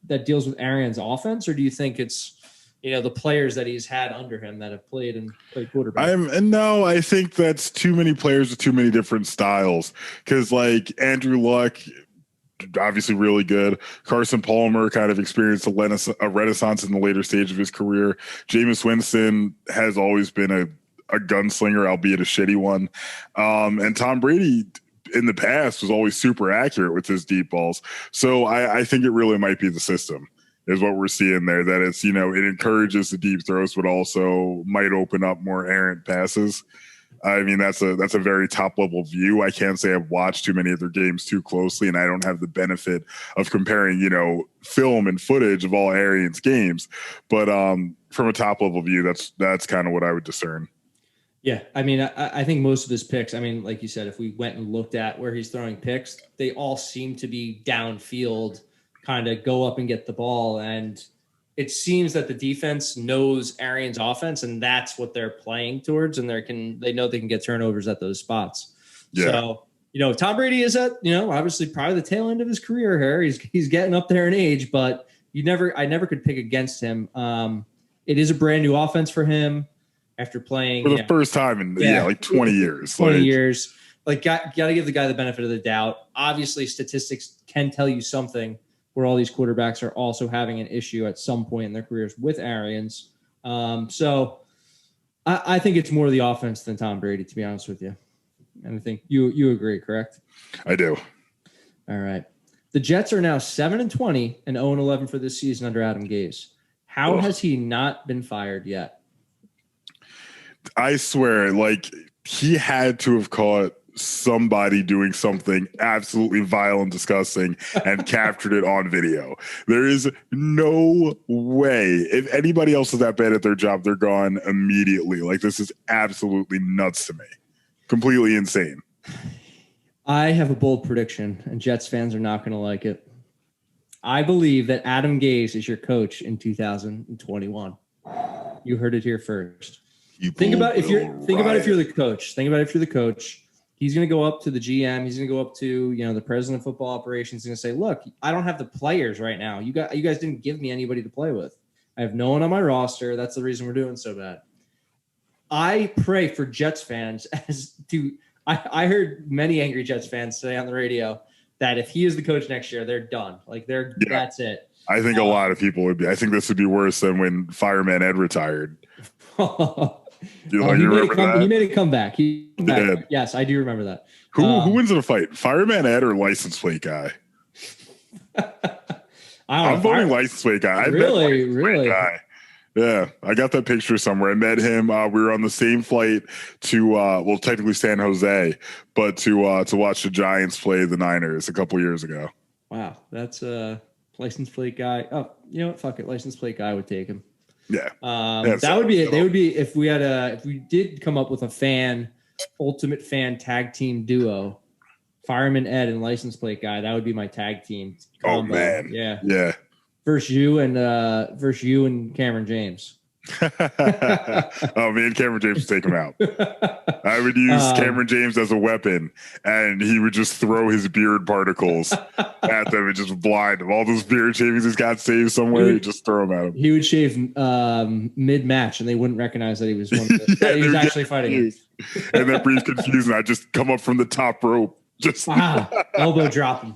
that deals with Arians' offense, or do you think it's the players that he's had under him that have played quarterback? No, I think that's too many players with too many different styles. Because Andrew Luck, obviously really good. Carson Palmer kind of experienced a renaissance in the later stage of his career. Jameis Winston has always been a gunslinger, albeit a shitty one. And Tom Brady in the past was always super accurate with his deep balls. So I think it really might be the system is what we're seeing there, that it's, it encourages the deep throws, but also might open up more errant passes. I mean, that's a very top level view. I can't say I've watched too many of their games too closely, and I don't have the benefit of comparing, film and footage of all Arians games. But from a top level view, that's kind of what I would discern. Yeah, I mean, I think most of his picks, I mean, like you said, if we went and looked at where he's throwing picks, they all seem to be downfield, kind of go up and get the ball. And it seems that the defense knows Arians' offense, and that's what they're playing towards, and they know they can get turnovers at those spots. Yeah. So, Tom Brady is at, obviously probably the tail end of his career here. He's getting up there in age, but I never could pick against him. It is a brand new offense for him after playing for the first time in 20 years. 20 years. Got to give the guy the benefit of the doubt. Obviously, statistics can tell you something where all these quarterbacks are also having an issue at some point in their careers with Arians. So I think it's more the offense than Tom Brady, to be honest with you. And I think you agree, correct? I do. All right. The Jets are now 7-20 and 0-11 for this season under Adam Gase. How has he not been fired yet? I swear, he had to have caught somebody doing something absolutely vile and disgusting and captured it on video. There is no way. If anybody else is that bad at their job, they're gone immediately. This is absolutely nuts to me. Completely insane. I have a bold prediction, and Jets fans are not going to like it. I believe that Adam Gase is your coach in 2021. You heard it here first. Think about if you're the coach. Think about if you're the coach. He's going to go up to the GM. He's going to go up to the president of football operations. He's going to say, "Look, I don't have the players right now. You guys didn't give me anybody to play with. I have no one on my roster. That's the reason we're doing so bad." I pray for Jets fans I heard many angry Jets fans say on the radio that if he is the coach next year, they're done. That's it. I think a lot of people would be. I think this would be worse than when Fireman Ed retired. He made a comeback. He did. Yes, I do remember that. Who wins in a fight, Fireman Ed or license plate guy? I'm voting license plate guy. Really? Guy. Yeah, I got that picture somewhere. I met him. We were on the same flight to technically San Jose, but to watch the Giants play the Niners a couple years ago. Wow, that's a license plate guy. Oh, you know what? Fuck it, license plate guy would take him. Yeah, that would be it. They would be if we did come up with a ultimate fan tag team duo, Fireman Ed and license plate guy. That would be my tag team combo. Oh man, yeah. Versus you and Cameron James. Me and Cameron James would take him out. I would use Cameron James as a weapon, and he would just throw his beard particles at them and just blind them. All those beard shavings he's got saved somewhere, he'd just throw them at him. He would shave mid-match, and they wouldn't recognize that he was he was actually fighting him. And then Bree's confused, and I just come up from the top rope. Just elbow drop him.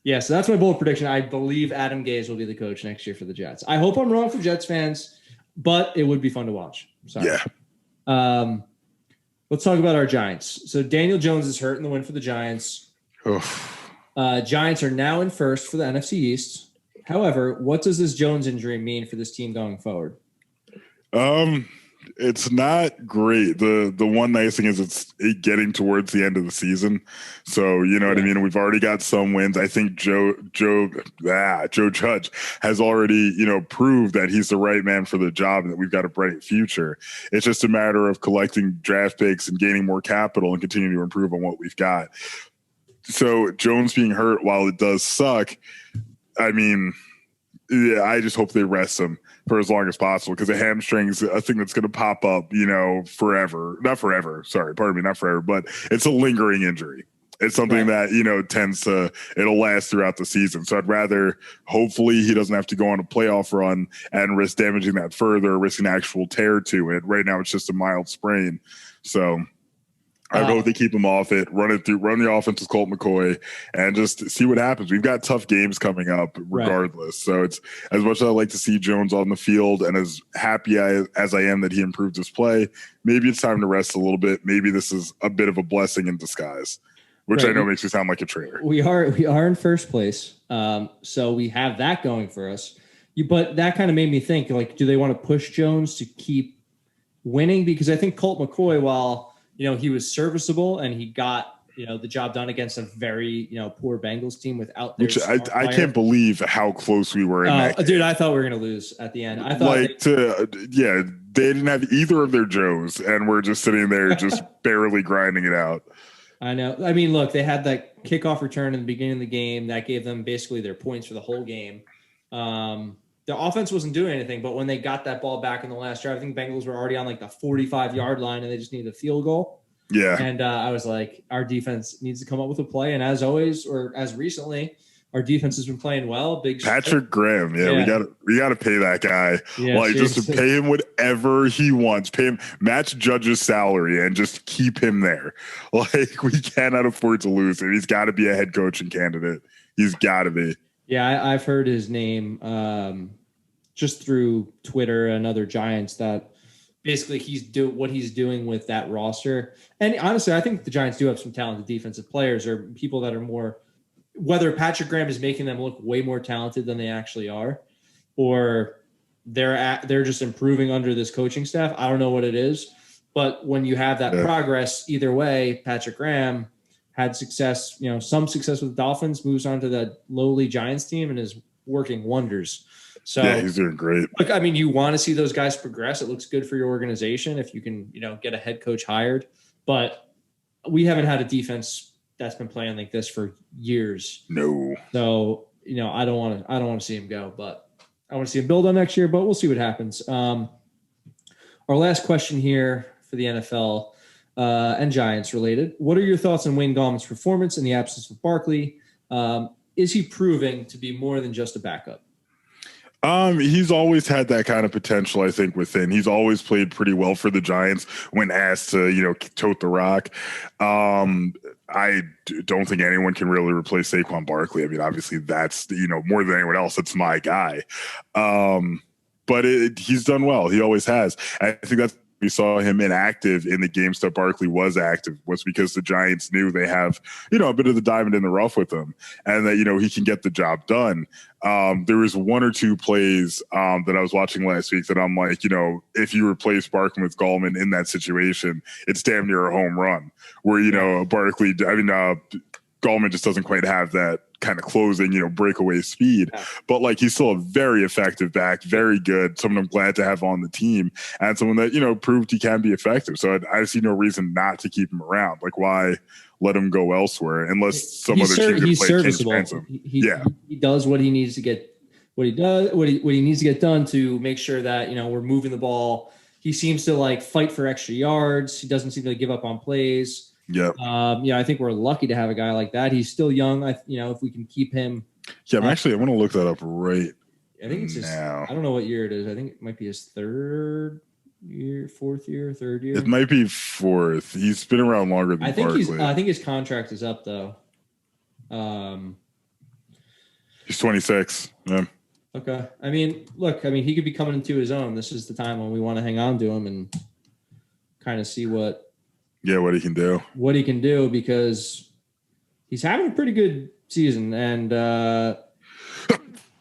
Yeah, so that's my bold prediction. I believe Adam Gase will be the coach next year for the Jets. I hope I'm wrong for Jets fans, but it would be fun to watch. Sorry. Yeah. Let's talk about our Giants. So Daniel Jones is hurt in the win for the Giants. Giants are now in first for the NFC East. However, what does this Jones injury mean for this team going forward? It's not great. The one nice thing is it's getting towards the end of the season. So, you know what I mean? We've already got some wins. I think Joe Judge has already, proved that he's the right man for the job and that we've got a bright future. It's just a matter of collecting draft picks and gaining more capital and continuing to improve on what we've got. So Jones being hurt, while it does suck, I mean, I just hope they rest him for as long as possible, because a hamstring's a thing that's going to pop up, forever. Not forever. Sorry, pardon me, not forever, but it's a lingering injury. It's something that, it'll last throughout the season. So I'd rather, hopefully he doesn't have to go on a playoff run and risk damaging that further, risking actual tear to it. Right now it's just a mild sprain. So I hope they keep him off it, run the offense with Colt McCoy, and just see what happens. We've got tough games coming up regardless. Right. So it's as much as I like to see Jones on the field and as happy as I am that he improved his play, maybe it's time to rest a little bit. Maybe this is a bit of a blessing in disguise, which I know makes me sound like a traitor. We are in first place. So we have that going for us. But that kind of made me think, do they want to push Jones to keep winning, because I think Colt McCoy, while, he was serviceable and he got, the job done against a very, poor Bengals team without their Which star I player. can't believe how close we were in that game. Dude, I thought we were going to lose at the end. I thought they didn't have either of their Joes, and we're just sitting there just barely grinding it out. I know. I mean, look, they had that kickoff return in the beginning of the game that gave them basically their points for the whole game. The offense wasn't doing anything, but when they got that ball back in the last drive, I think Bengals were already on like the 45-yard line and they just needed a field goal. Yeah. And I was like, our defense needs to come up with a play. And as always, or as recently, our defense has been playing well. Big Patrick Graham. Yeah. We got to pay that guy. Yeah, like, just to pay him whatever he wants. Pay him, match Judge's salary, and just keep him there. Like, we cannot afford to lose him. He's got to be a head coaching candidate. He's got to be. Yeah, I've heard his name just through Twitter and other Giants that basically what he's doing with that roster. And honestly, I think the Giants do have some talented defensive players or people that are more, whether Patrick Graham is making them look way more talented than they actually are, or they're just improving under this coaching staff. I don't know what it is, but when you have that progress, either way, Patrick Graham had success, some success with the Dolphins, moves on to the lowly Giants team and is working wonders. So yeah, he's doing great. Look, I mean, you want to see those guys progress. It looks good for your organization if you can, get a head coach hired. But we haven't had a defense that's been playing like this for years. No. So, I don't want to see him go, but I want to see him build on next year, but we'll see what happens. Our last question here for the NFL and Giants related. What are your thoughts on Wayne Gallman's performance in the absence of Barkley? Is he proving to be more than just a backup? He's always had that kind of potential, I think, within. He's always played pretty well for the Giants when asked to, tote the rock. I don't think anyone can really replace Saquon Barkley. I mean, obviously that's, more than anyone else, it's my guy. But he's done well. He always has. I think that's, we saw him inactive in the games that Barkley was active was because the Giants knew they have, a bit of the diamond in the rough with him and that, he can get the job done. There was one or two plays that I was watching last week that I'm like, if you replace Barkley with Gallman in that situation, it's damn near a home run where, Gallman just doesn't quite have that kind of closing, breakaway speed, but like he's still a very effective back, very good, someone I'm glad to have on the team and someone that, proved he can be effective. So I see no reason not to keep him around. Like why let him go elsewhere unless some other team can play serviceable. He does what he needs to get, what he needs to get done to make sure that, we're moving the ball. He seems to like fight for extra yards. He doesn't seem to give up on plays. Yeah. I think we're lucky to have a guy like that. He's still young. If we can keep him. Yeah, I'm going to look that up right I think it's now. I don't know what year it is. I think it might be his third year. It might be fourth. He's been around longer than Barkley. I think his contract is up though. He's 26. Yeah. Okay. I mean, he could be coming into his own. This is the time when we want to hang on to him and kind of see what he can do. What he can do because he's having a pretty good season and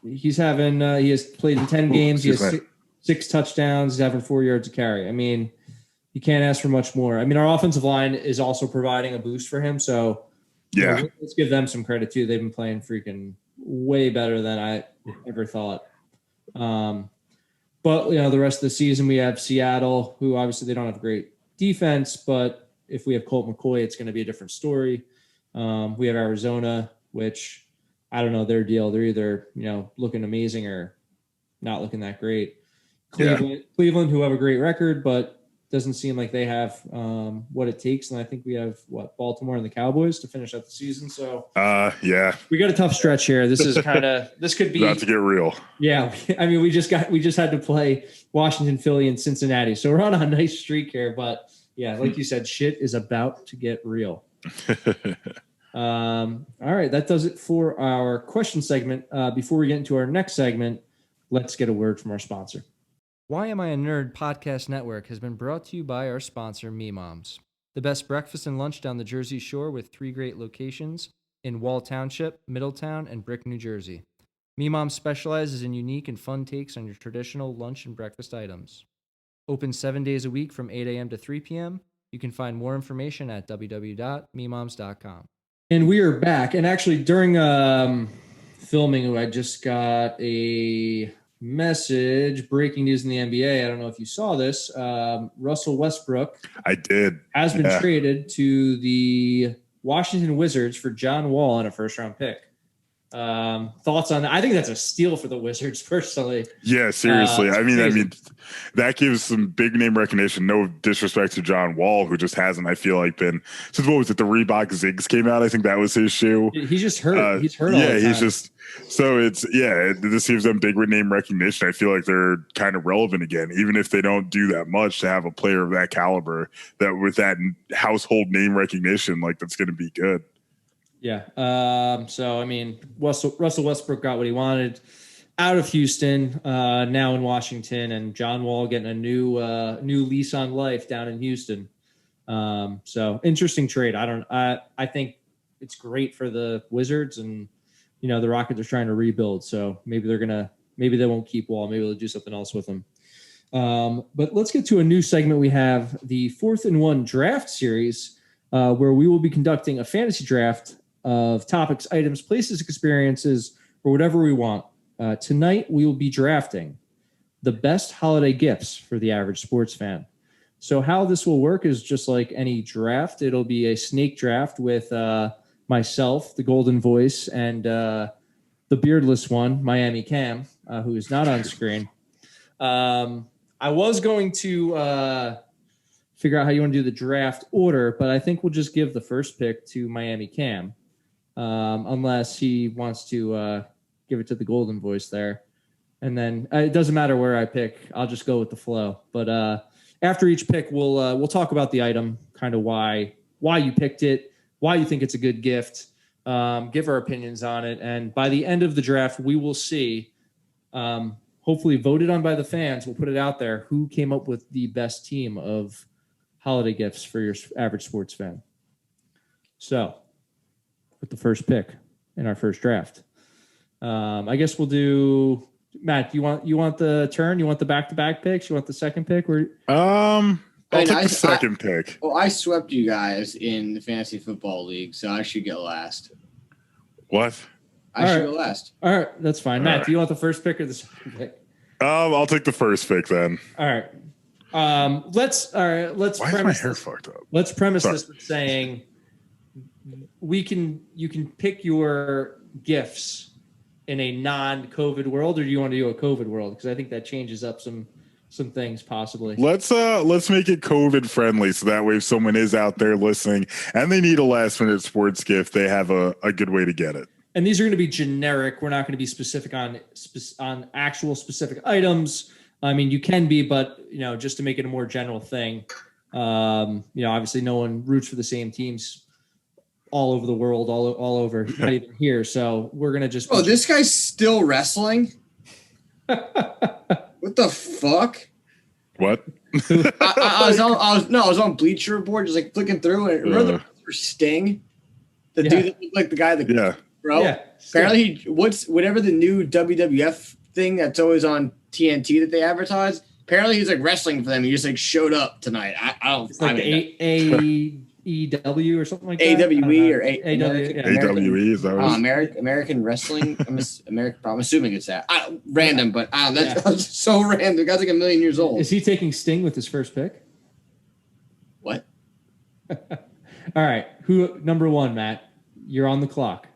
he has played in 10 games. He has six touchdowns. He's having 4 yards to carry. I mean, you can't ask for much more. I mean, our offensive line is also providing a boost for him. So let's give them some credit too. They've been playing freaking way better than I ever thought. But the rest of the season we have Seattle, who obviously they don't have great defense, but if we have Colt McCoy, it's going to be a different story. We have Arizona, which I don't know their deal. They're either, looking amazing or not looking that great. Cleveland, who have a great record, but doesn't seem like they have what it takes. And I think we have Baltimore and the Cowboys to finish out the season. So we got a tough stretch here. This is this could be about to get real. Yeah. I mean, we just had to play Washington, Philly, and Cincinnati. So we're on a nice streak here, but yeah, like you said, shit is about to get real. All right, that does it for our question segment. Before we get into our next segment, let's get a word from our sponsor. Why Am I a Nerd podcast network has been brought to you by our sponsor, Me Moms. The best breakfast and lunch down the Jersey Shore with 3 great locations in Wall Township, Middletown, and Brick, New Jersey. Me Moms specializes in unique and fun takes on your traditional lunch and breakfast items. Open 7 days a week from 8 a.m. to 3 p.m. You can find more information at www.memoms.com. And we are back. And actually, during filming, I just got a message, breaking news in the NBA. I don't know if you saw this. Russell Westbrook. I did. Has been traded to the Washington Wizards for John Wall and a first-round pick. Thoughts on that? I think that's a steal for the Wizards, personally. Yeah, seriously. I mean, that gives some big name recognition. No disrespect to John Wall, who just hasn't, I feel like, been since what was it? The Reebok Ziggs came out. I think that was his shoe. He's just hurt. He's hurt all the time. He's just so this gives them big name recognition. I feel like they're kind of relevant again, even if they don't do that much to have a player of that caliber that with that household name recognition, like that's going to be good. Yeah. So, I mean, Russell Westbrook got what he wanted out of Houston, now in Washington, and John Wall getting a new lease on life down in Houston. So interesting trade. I think it's great for the Wizards, and, you know, the Rockets are trying to rebuild. So maybe they won't keep Wall. Maybe they'll do something else with him. But let's get to a new segment. We have the 4th and 1 draft series, where we will be conducting a fantasy draft of topics, items, places, experiences, or whatever we want. Tonight, we will be drafting the best holiday gifts for the average sports fan. So how this will work is just like any draft. It'll be a snake draft with myself, the golden voice, and the beardless one, Miami Cam, who is not on screen. I was going to figure out how you want to do the draft order, but I think we'll just give the first pick to Miami Cam. Unless he wants to give it to the golden voice there. And then it doesn't matter where I pick. I'll just go with the flow. But after each pick, we'll talk about the item, kind of why you picked it, why you think it's a good gift, give our opinions on it. And by the end of the draft, we will see, hopefully voted on by the fans, we'll put it out there, who came up with the best team of holiday gifts for your average sports fan. So, with the first pick in our first draft. I guess we'll do Matt. You want the turn? You want the back-to-back picks? You want the second pick? I'll take the second pick. Well, I swept you guys in the fantasy football league, so I should get last. What? I should go last. All right, that's fine. Matt, do you want the first pick or the second pick? I'll take the first pick then. All right. Let's Why is my hair fucked up? Let's premise this with saying you can pick your gifts in a non-COVID world, or do you want to do a COVID world? Because I think that changes up some things possibly. Let's make it COVID friendly, so that way if someone is out there listening and they need a last minute sports gift, they have a good way to get it. And these are going to be generic. We're not going to be specific on actual specific items. I mean, you can be, but, you know, just to make it a more general thing. You know, obviously no one roots for the same teams all over the world, all over, not even here. So we're going to just... Oh, this guy's still wrestling? What the fuck? What? I was on Bleacher Report, just like flicking through, and remember the Sting? The dude that looked like the guy that bro. Yeah, apparently whatever the new WWF thing that's always on TNT that they advertise. Apparently he's like wrestling for them. He just like showed up tonight. I don't. It's like AEW or something like that. AWE or AWE is that American Wrestling. I'm assuming it's that. Random, but that's so random. The guy's like 1 million years old. Is he taking Sting with his first pick? What? All right. Who number one, Matt? You're on the clock.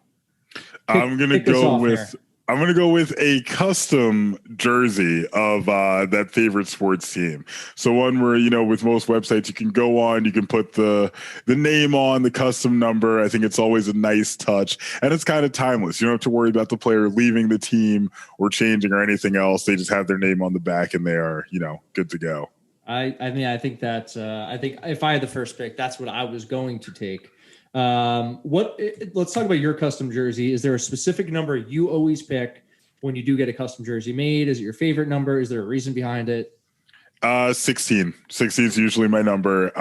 I'm gonna go with a custom jersey of that favorite sports team. So one where, you know, with most websites you can go on, you can put the name on, the custom number. I think it's always a nice touch, and it's kind of timeless. You don't have to worry about the player leaving the team or changing or anything else. They just have their name on the back and they are, you know, good to go. I think that's I think if I had the first pick, that's what I was going to take. Let's talk about your custom jersey. Is there a specific number you always pick when you do get a custom jersey made? Is it your favorite number? Is there a reason behind it? 16 is usually my number.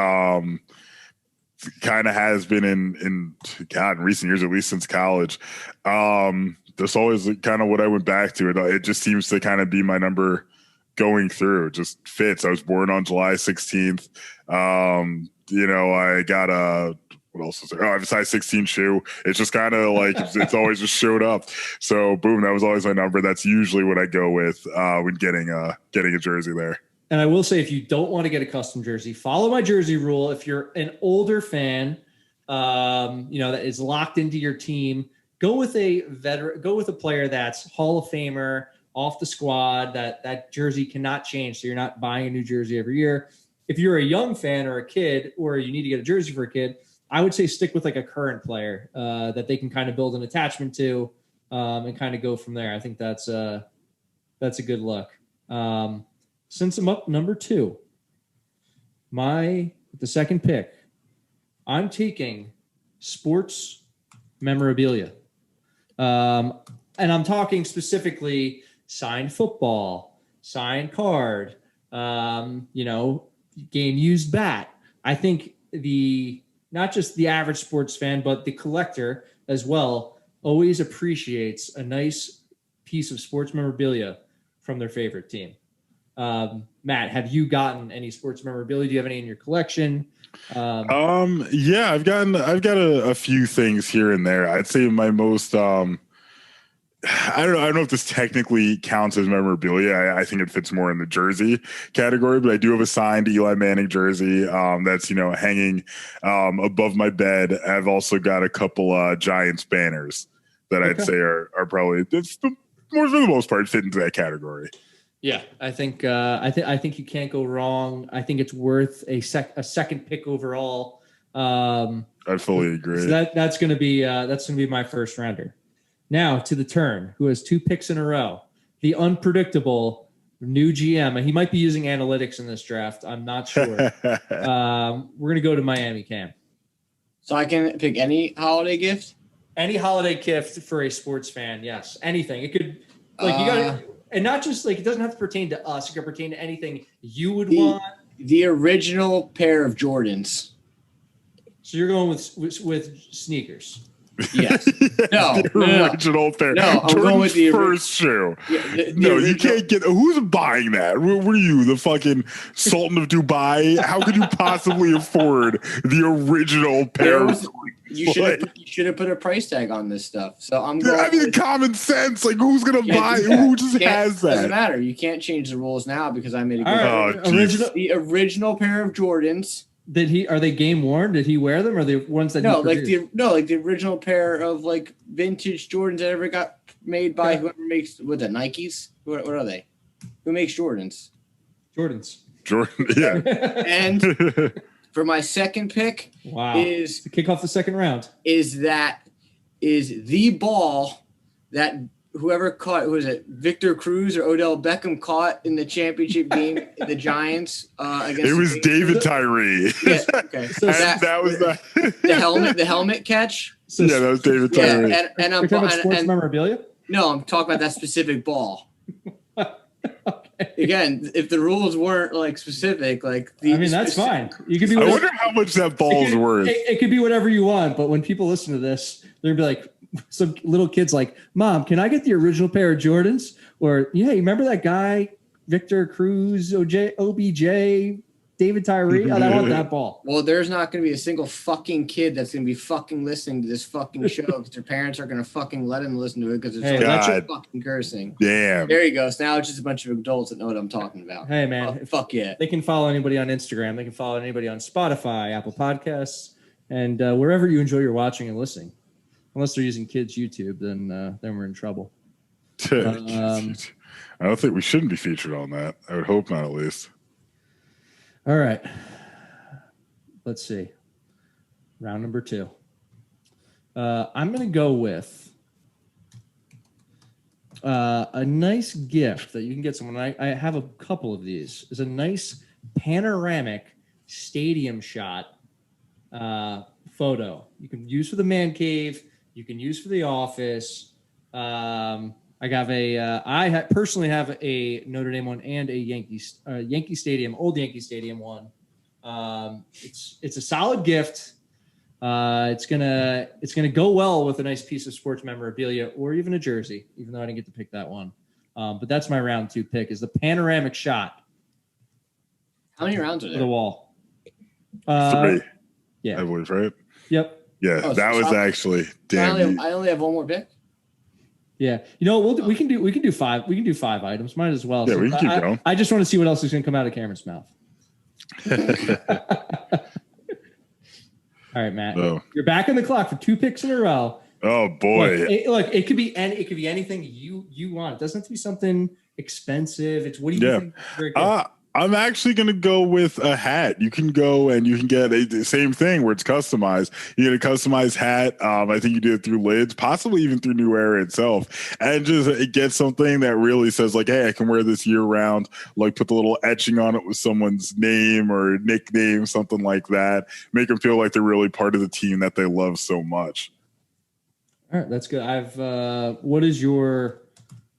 Kind of has been in recent years, at least since college. That's always kind of what I went back to. It just seems to kind of be my number going through just fits. I was born on July 16th. I got what else is there? I have a size 16 shoe. It's just kind of like it's always just showed up. So boom, that was always my number. That's usually what I go with when getting a jersey there. And I will say, if you don't want to get a custom jersey, follow my jersey rule. If you're an older fan, that is locked into your team, go with a veteran. Go with a player that's Hall of Famer, off the squad. That jersey cannot change, so you're not buying a new jersey every year. If you're a young fan or a kid, or you need to get a jersey for a kid, I would say stick with like a current player that they can kind of build an attachment to and kind of go from there. I think that's a good look. Since I'm up number 2, the second pick, I'm taking sports memorabilia. And I'm talking specifically signed football, signed card, game used bat. I think not just the average sports fan, but the collector as well always appreciates a nice piece of sports memorabilia from their favorite team. Matt, have you gotten any sports memorabilia? Do you have any in your collection? Yeah, I've got a few things here and there. I'd say my most, I don't know if this technically counts as memorabilia. I think it fits more in the jersey category, but I do have a signed Eli Manning jersey that's hanging above my bed. I've also got a couple Giants banners that I'd say are probably more for the most part fit into that category. Yeah, I think you can't go wrong. I think it's worth a second pick overall. I fully agree. So that's going to be my first rounder. Now to the turn, who has 2 picks in a row, the unpredictable new GM, and he might be using analytics in this draft. I'm not sure. We're going to go to Miami, Cam. So I can pick any holiday gift? Any holiday gift for a sports fan, yes. Anything. It could, you got to, and not just it doesn't have to pertain to us. It could pertain to anything you would want. The original pair of Jordans. So you're going with sneakers. Yes. No. Original pair. No, I'm going with the first shoe. Yeah, you can't get. Who's buying that? What are you, the fucking Sultan of Dubai? How could you possibly afford the original pair? You should have put a price tag on this stuff. So I'm going. I mean, common sense. Like, who's gonna buy? Who just has that? Doesn't matter. You can't change the rules now because I made a good. The original pair of Jordans. Are they game worn? Did he wear them? Or are they ones that the original pair of vintage Jordans that ever got made by whoever makes Nikes? What are they? Who makes Jordans? Jordan, yeah. And for my second pick, is to kick off the second round. Is the ball that whoever caught, who was it, Victor Cruz or Odell Beckham caught in the championship game, the Giants against. It was David Tyree. Yeah, okay. So that was the helmet catch. That was David Tyree. Yeah, and I'm talking about sports memorabilia. No, I'm talking about that specific ball. Okay. Again, if the rules weren't specific, that's fine. You could be. I wonder how much that ball's worth. It could be whatever you want, but when people listen to this, they're gonna be like, some little kids like, Mom, can I get the original pair of Jordans? Or, you remember that guy, Victor Cruz, OBJ, David Tyree? I want that ball. Well, there's not going to be a single fucking kid that's going to be fucking listening to this fucking show because their parents are going to fucking let them listen to it because it's fucking cursing. Damn. There you go. So now it's just a bunch of adults that know what I'm talking about. Hey, man. Fuck yeah. They can follow anybody on Instagram. They can follow anybody on Spotify, Apple Podcasts, and wherever you enjoy your watching and listening. Unless they're using kids' YouTube, then we're in trouble. I don't think we shouldn't be featured on that. I would hope not, at least. All right. Let's see. Round number 2. I'm going to go with a nice gift that you can get someone. I have a couple of these. It's a nice panoramic stadium shot photo. You can use for the man cave. You can use for the office. I personally have a Notre Dame one and a Yankee Stadium, old Yankee Stadium one. It's a solid gift. It's gonna go well with a nice piece of sports memorabilia or even a jersey, even though I didn't get to pick that one. But that's my round 2 pick is the panoramic shot. How many rounds are there? For the wall. 3. Yeah. I believe, right? Yep. Yeah, that was actually damn. I only have one more pick. Yeah, we can do 5. We can do 5 items. Might as well. Yeah, we can keep going. I just want to see what else is going to come out of Cameron's mouth. All right, Matt. You're back on the clock for 2 picks in a row. Oh boy! Look, it could be anything you want. It doesn't have to be something expensive. It's what do you think? Very good. I'm actually going to go with a hat. You can go and you can get the same thing where it's customized. You get a customized hat. I think you do it through Lids, possibly even through New Era itself. And just it gets something that really says like, hey, I can wear this year round. Like put the little etching on it with someone's name or nickname, something like that. Make them feel like they're really part of the team that they love so much. All right, that's good. Do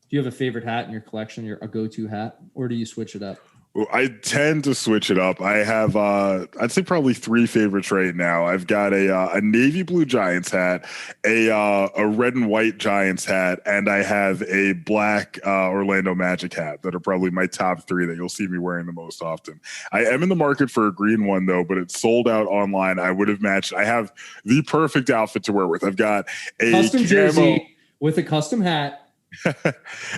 you have a favorite hat in your collection, a go-to hat, or do you switch it up? I tend to switch it up. I have, I'd say probably 3 favorites right now. I've got a navy blue Giants hat, a red and white Giants hat, and I have a black Orlando Magic hat that are probably my top 3 that you'll see me wearing the most often. I am in the market for a green one though, but it's sold out online. I would have matched. I have the perfect outfit to wear with. I've got a custom jersey with a custom hat with the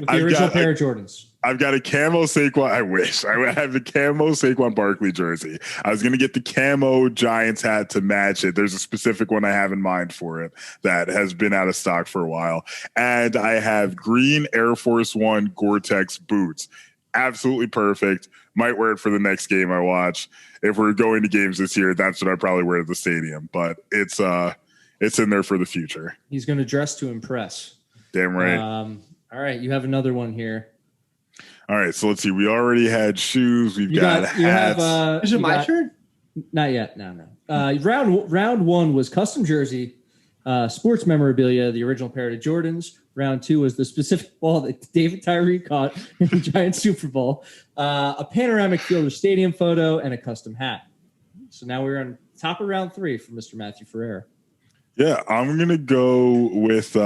original pair of Jordans. I've got a camo Saquon. I wish I would have the camo Saquon Barkley jersey. I was going to get the camo Giants hat to match it. There's a specific one I have in mind for it that has been out of stock for a while. And I have green Air Force One Gore-Tex boots. Absolutely perfect. Might wear it for the next game I watch. If we're going to games this year, that's what I'd probably wear at the stadium. But it's in there for the future. He's going to dress to impress. Damn right. All right, you have another one here. All right, so let's see. We already had shoes. We've got hats. Is it my turn? Not yet. No. Round 1 was custom jersey, sports memorabilia, the original pair of Jordans. Round 2 was the specific ball that David Tyree caught in the Giants Super Bowl, a panoramic field of stadium photo, and a custom hat. So now we're on top of round 3 for Mr. Matthew Ferrer. Yeah, I'm gonna go with.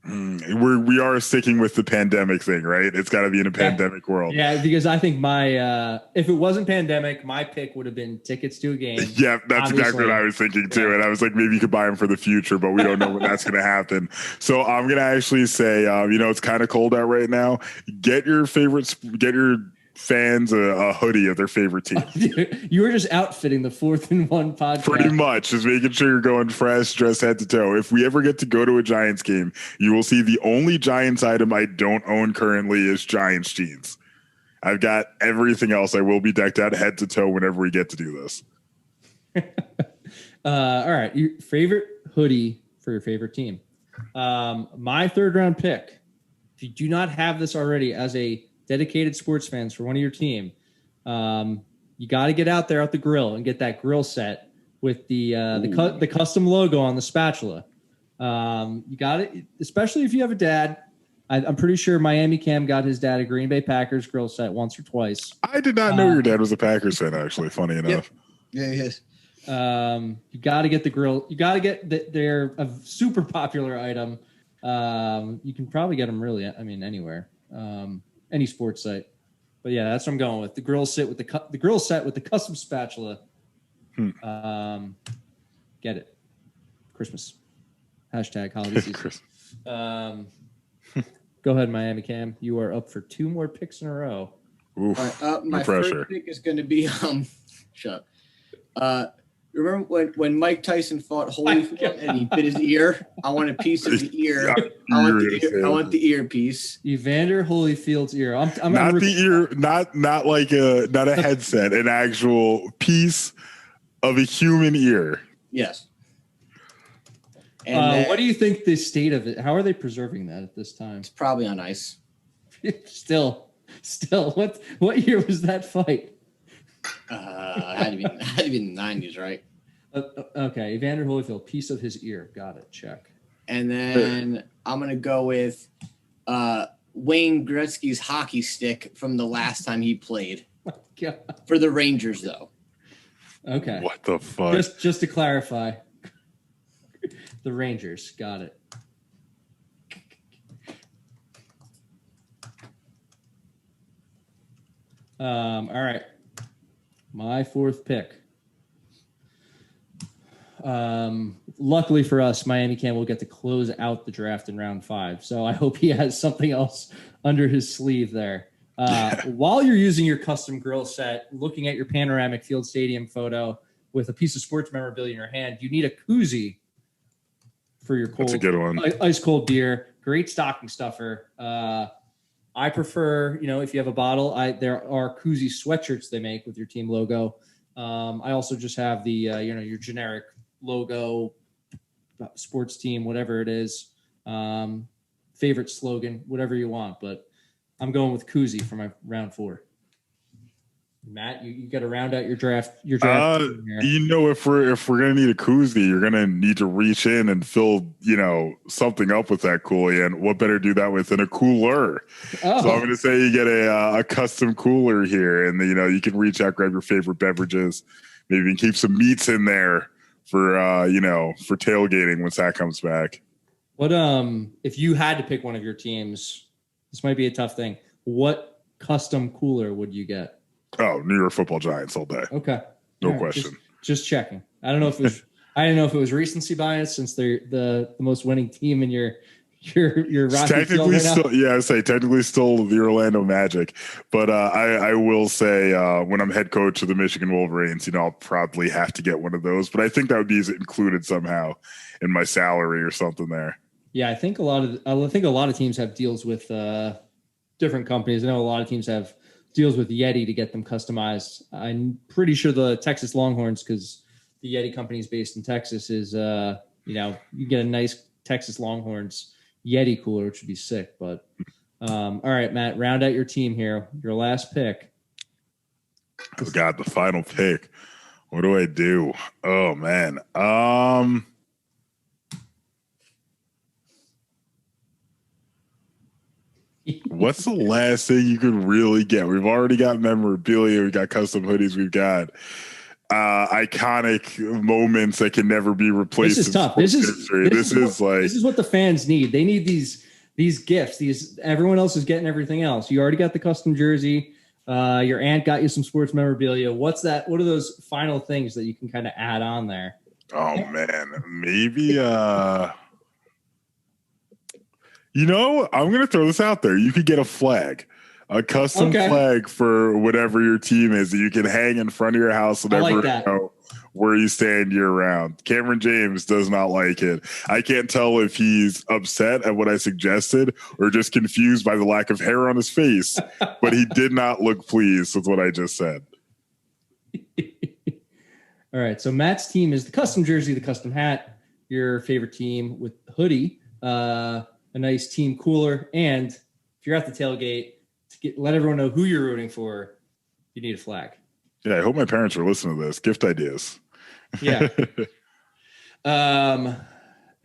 We are sticking with the pandemic thing, right? It's got to be in a pandemic world. Yeah, because I think if it wasn't pandemic, my pick would have been tickets to a game. Yeah, that's exactly what I was thinking too. And I was like, maybe you could buy them for the future, but we don't know when that's going to happen. So I'm going to actually say, it's kind of cold out right now. Get your fans a hoodie of their favorite team. You were just outfitting the 4th and 1 podcast. Pretty much, just making sure you're going fresh, dressed head to toe. If we ever get to go to a Giants game, you will see the only Giants item I don't own currently is Giants jeans. I've got everything else. I will be decked out head to toe whenever we get to do this. All right, your favorite hoodie for your favorite team. My 3rd round pick. If you do not have this already as a dedicated sports fans for one of your team, you got to get out there at the grill and get that grill set with the custom logo on the spatula. You got it, especially if you have a dad. I'm pretty sure Miami Cam got his dad a Green Bay Packers grill set once or twice. I did not know your dad was a Packers fan, actually. Funny enough. Yeah, he is. You got to get the grill. You got to get they're a super popular item. You can probably get them anywhere. Any sports site, but yeah, that's what I'm going with. The grill set with the custom spatula. Get it? Christmas. # holiday season. Go ahead, Miami Cam. You are up for 2 more picks in a row. Oof, my first pick is going to be shut up. Remember when Mike Tyson fought Holyfield and he bit his ear? I want a piece of the ear. I want the earpiece. Evander Holyfield's ear. I'm not the ear, not like not a headset, an actual piece of a human ear. Yes. And what do you think the state of it? How are they preserving that at this time? It's probably on ice. Still, what year was that fight? Had to be in the 90s, right? Okay, Evander Holyfield, piece of his ear. Got it. Check. And then I'm gonna go with Wayne Gretzky's hockey stick from the last time he played. Oh, God. For the Rangers, though. Okay. What the fuck? Just to clarify, the Rangers. Got it. All right. My fourth pick. Luckily for us, Miami Cam will get to close out the draft in round 5. So I hope he has something else under his sleeve there. While you're using your custom grill set, looking at your panoramic field stadium photo with a piece of sports memorabilia in your hand, you need a koozie for your cold, that's a good one. Ice cold beer. Great stocking stuffer. I prefer, if you have a bottle, there are koozie sweatshirts they make with your team logo. I also just have the, your generic logo, sports team, whatever it is, favorite slogan, whatever you want. But I'm going with koozie for my round 4. Matt, you got to round out your draft. If we're gonna need a koozie, you're gonna need to reach in and fill something up with that coolie, and what better do that with than a cooler? Oh. So I'm gonna say you get a custom cooler here, and you can reach out, grab your favorite beverages, maybe keep some meats in there for for tailgating once that comes back. What if you had to pick one of your teams? This might be a tough thing. What custom cooler would you get? Oh, New York Football Giants all day. Okay, no question. Just checking. I don't know if it was. I didn't know if it was recency bias since they're the most winning team in your Rocky technically field right now. Technically still the Orlando Magic, but I will say when I'm head coach of the Michigan Wolverines, I'll probably have to get one of those. But I think that would be included somehow in my salary or something there. Yeah, I think a lot of teams have deals with different companies. I know a lot of teams have deals with Yeti to get them customized. I'm pretty sure the Texas Longhorns, because the Yeti company is based in Texas, is you get a nice Texas Longhorns Yeti cooler, which would be sick. But all right, Matt, round out your team here. Your last pick. Oh God, the final pick. What do I do? Oh man. What's the last thing you could really get? We've already got memorabilia. We've got custom hoodies. We've got iconic moments that can never be replaced. This is tough. This is what the fans need. They need these gifts. Everyone else is getting everything else. You already got the custom jersey. Your aunt got you some sports memorabilia. What's that? What are those final things that you can kind of add on there? Oh man, maybe. I'm going to throw this out there. You could get a flag, a custom flag for whatever your team is that you can hang in front of your house whenever where you stand year round. Cameron James does not like it. I can't tell if he's upset at what I suggested or just confused by the lack of hair on his face, but he did not look pleased with what I just said. All right. So Matt's team is the custom jersey, the custom hat, your favorite team with hoodie, a nice team cooler, and if you're at the tailgate, let everyone know who you're rooting for, you need a flag. Yeah, I hope my parents are listening to this. Gift ideas. Yeah.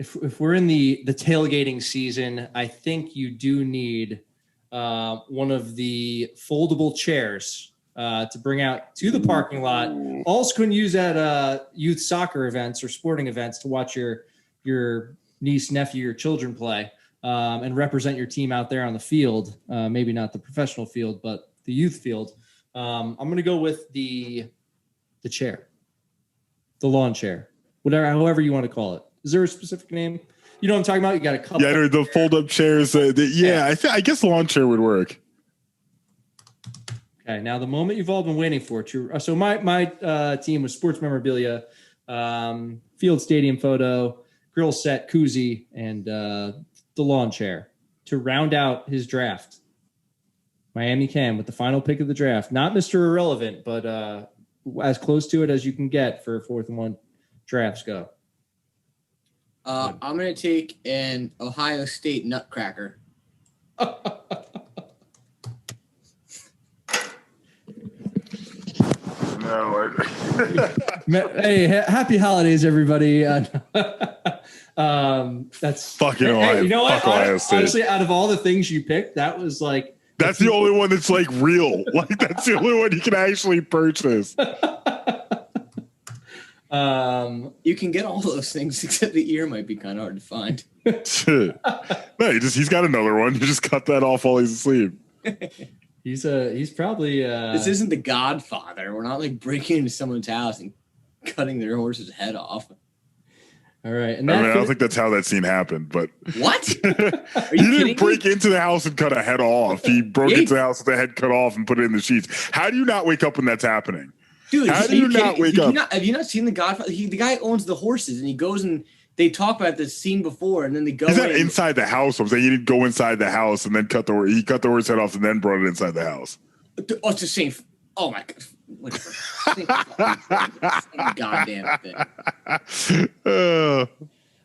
If we're in the tailgating season, I think you do need one of the foldable chairs to bring out to the parking lot. Also can use at youth soccer events or sporting events to watch your niece, nephew, or children play. And represent your team out there on the field, maybe not the professional field, but the youth field. I'm going to go with the chair, the lawn chair, however you want to call it. Is there a specific name? You know what I'm talking about? You got a couple. Yeah, the fold-up chairs. I guess the lawn chair would work. Okay, now the moment you've all been waiting for. So my team was sports memorabilia, field stadium photo, grill set, koozie, and the lawn chair to round out his draft. Miami Cam with the final pick of the draft. Not Mr. Irrelevant, but as close to it as you can get for 4th and 1 drafts go. I'm going to take an Ohio State nutcracker. No. Hey, happy holidays, everybody. That's fucking Ohio. Hey, you know what? Ohio State. Honestly, out of all the things you picked, that was like that's the only one that's like real. Like that's the only one you can actually purchase. You can get all those things, except the ear might be kind of hard to find. No, he's got another one. You just cut that off while he's asleep. He's probably. This isn't The Godfather. We're not like breaking into someone's house and cutting their horse's head off. All right, and I don't think that's how that scene happened. But what? He didn't break into the house and cut a head off. He broke into the house with the head cut off and put it in the sheets. How do you not wake up when that's happening? Dude, how do you not wake up? Have you not seen The Godfather? The guy owns the horses, and he goes and they talk about this scene before, and then they go. He's not inside the house. I'm saying he didn't go inside the house and then cut the horse. He cut the horse head off and then brought it inside the house. Oh, it's the same. Oh my god. Goddamn thing. Well,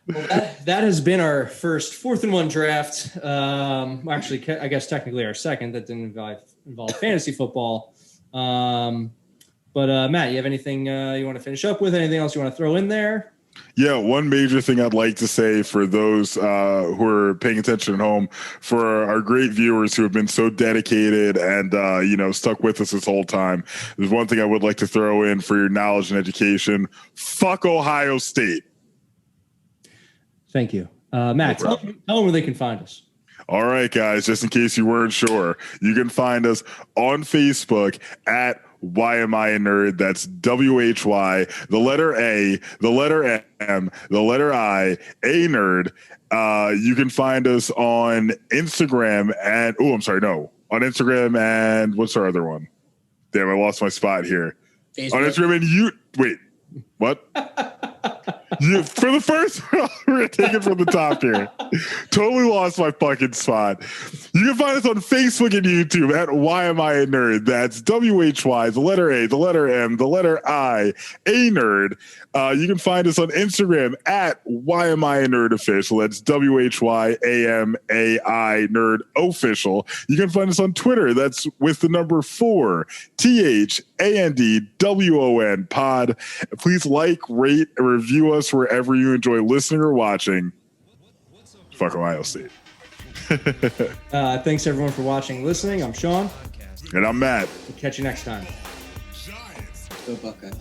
that has been our first 4th and 1 draft. Actually, I guess technically our second. That didn't involve fantasy football. But Matt, you have anything you want to finish up with? Anything else you want to throw in there? Yeah, one major thing I'd like to say for those who are paying attention at home, for our great viewers who have been so dedicated and stuck with us this whole time, there's one thing I would like to throw in for your knowledge and education. Fuck Ohio State. Thank you. Matt, tell them where they can find us. All right, guys, just in case you weren't sure, you can find us on Facebook at Why Am I a Nerd? That's WHY, the letter A, the letter M, the letter I, a nerd. You can find us on Instagram on Instagram and what's our other one? Damn, I lost my spot here. Facebook. On Instagram and wait, what? For the first one, we're going to take it from the top here. Totally lost my fucking spot. You can find us on Facebook and YouTube at Why Am I a Nerd? That's WHY, the letter A, the letter M, the letter I, a nerd. You can find us on Instagram at Why Am I a Nerd Official. That's WHYAMAI Nerd Official. You can find us on Twitter. That's with the number 4 THANDWON pod. Please like, rate, and review us wherever you enjoy listening or watching. Fuck Ohio State. Thanks everyone for watching and listening. I'm Sean. And I'm Matt. We'll catch you next time. Go Buckeyes.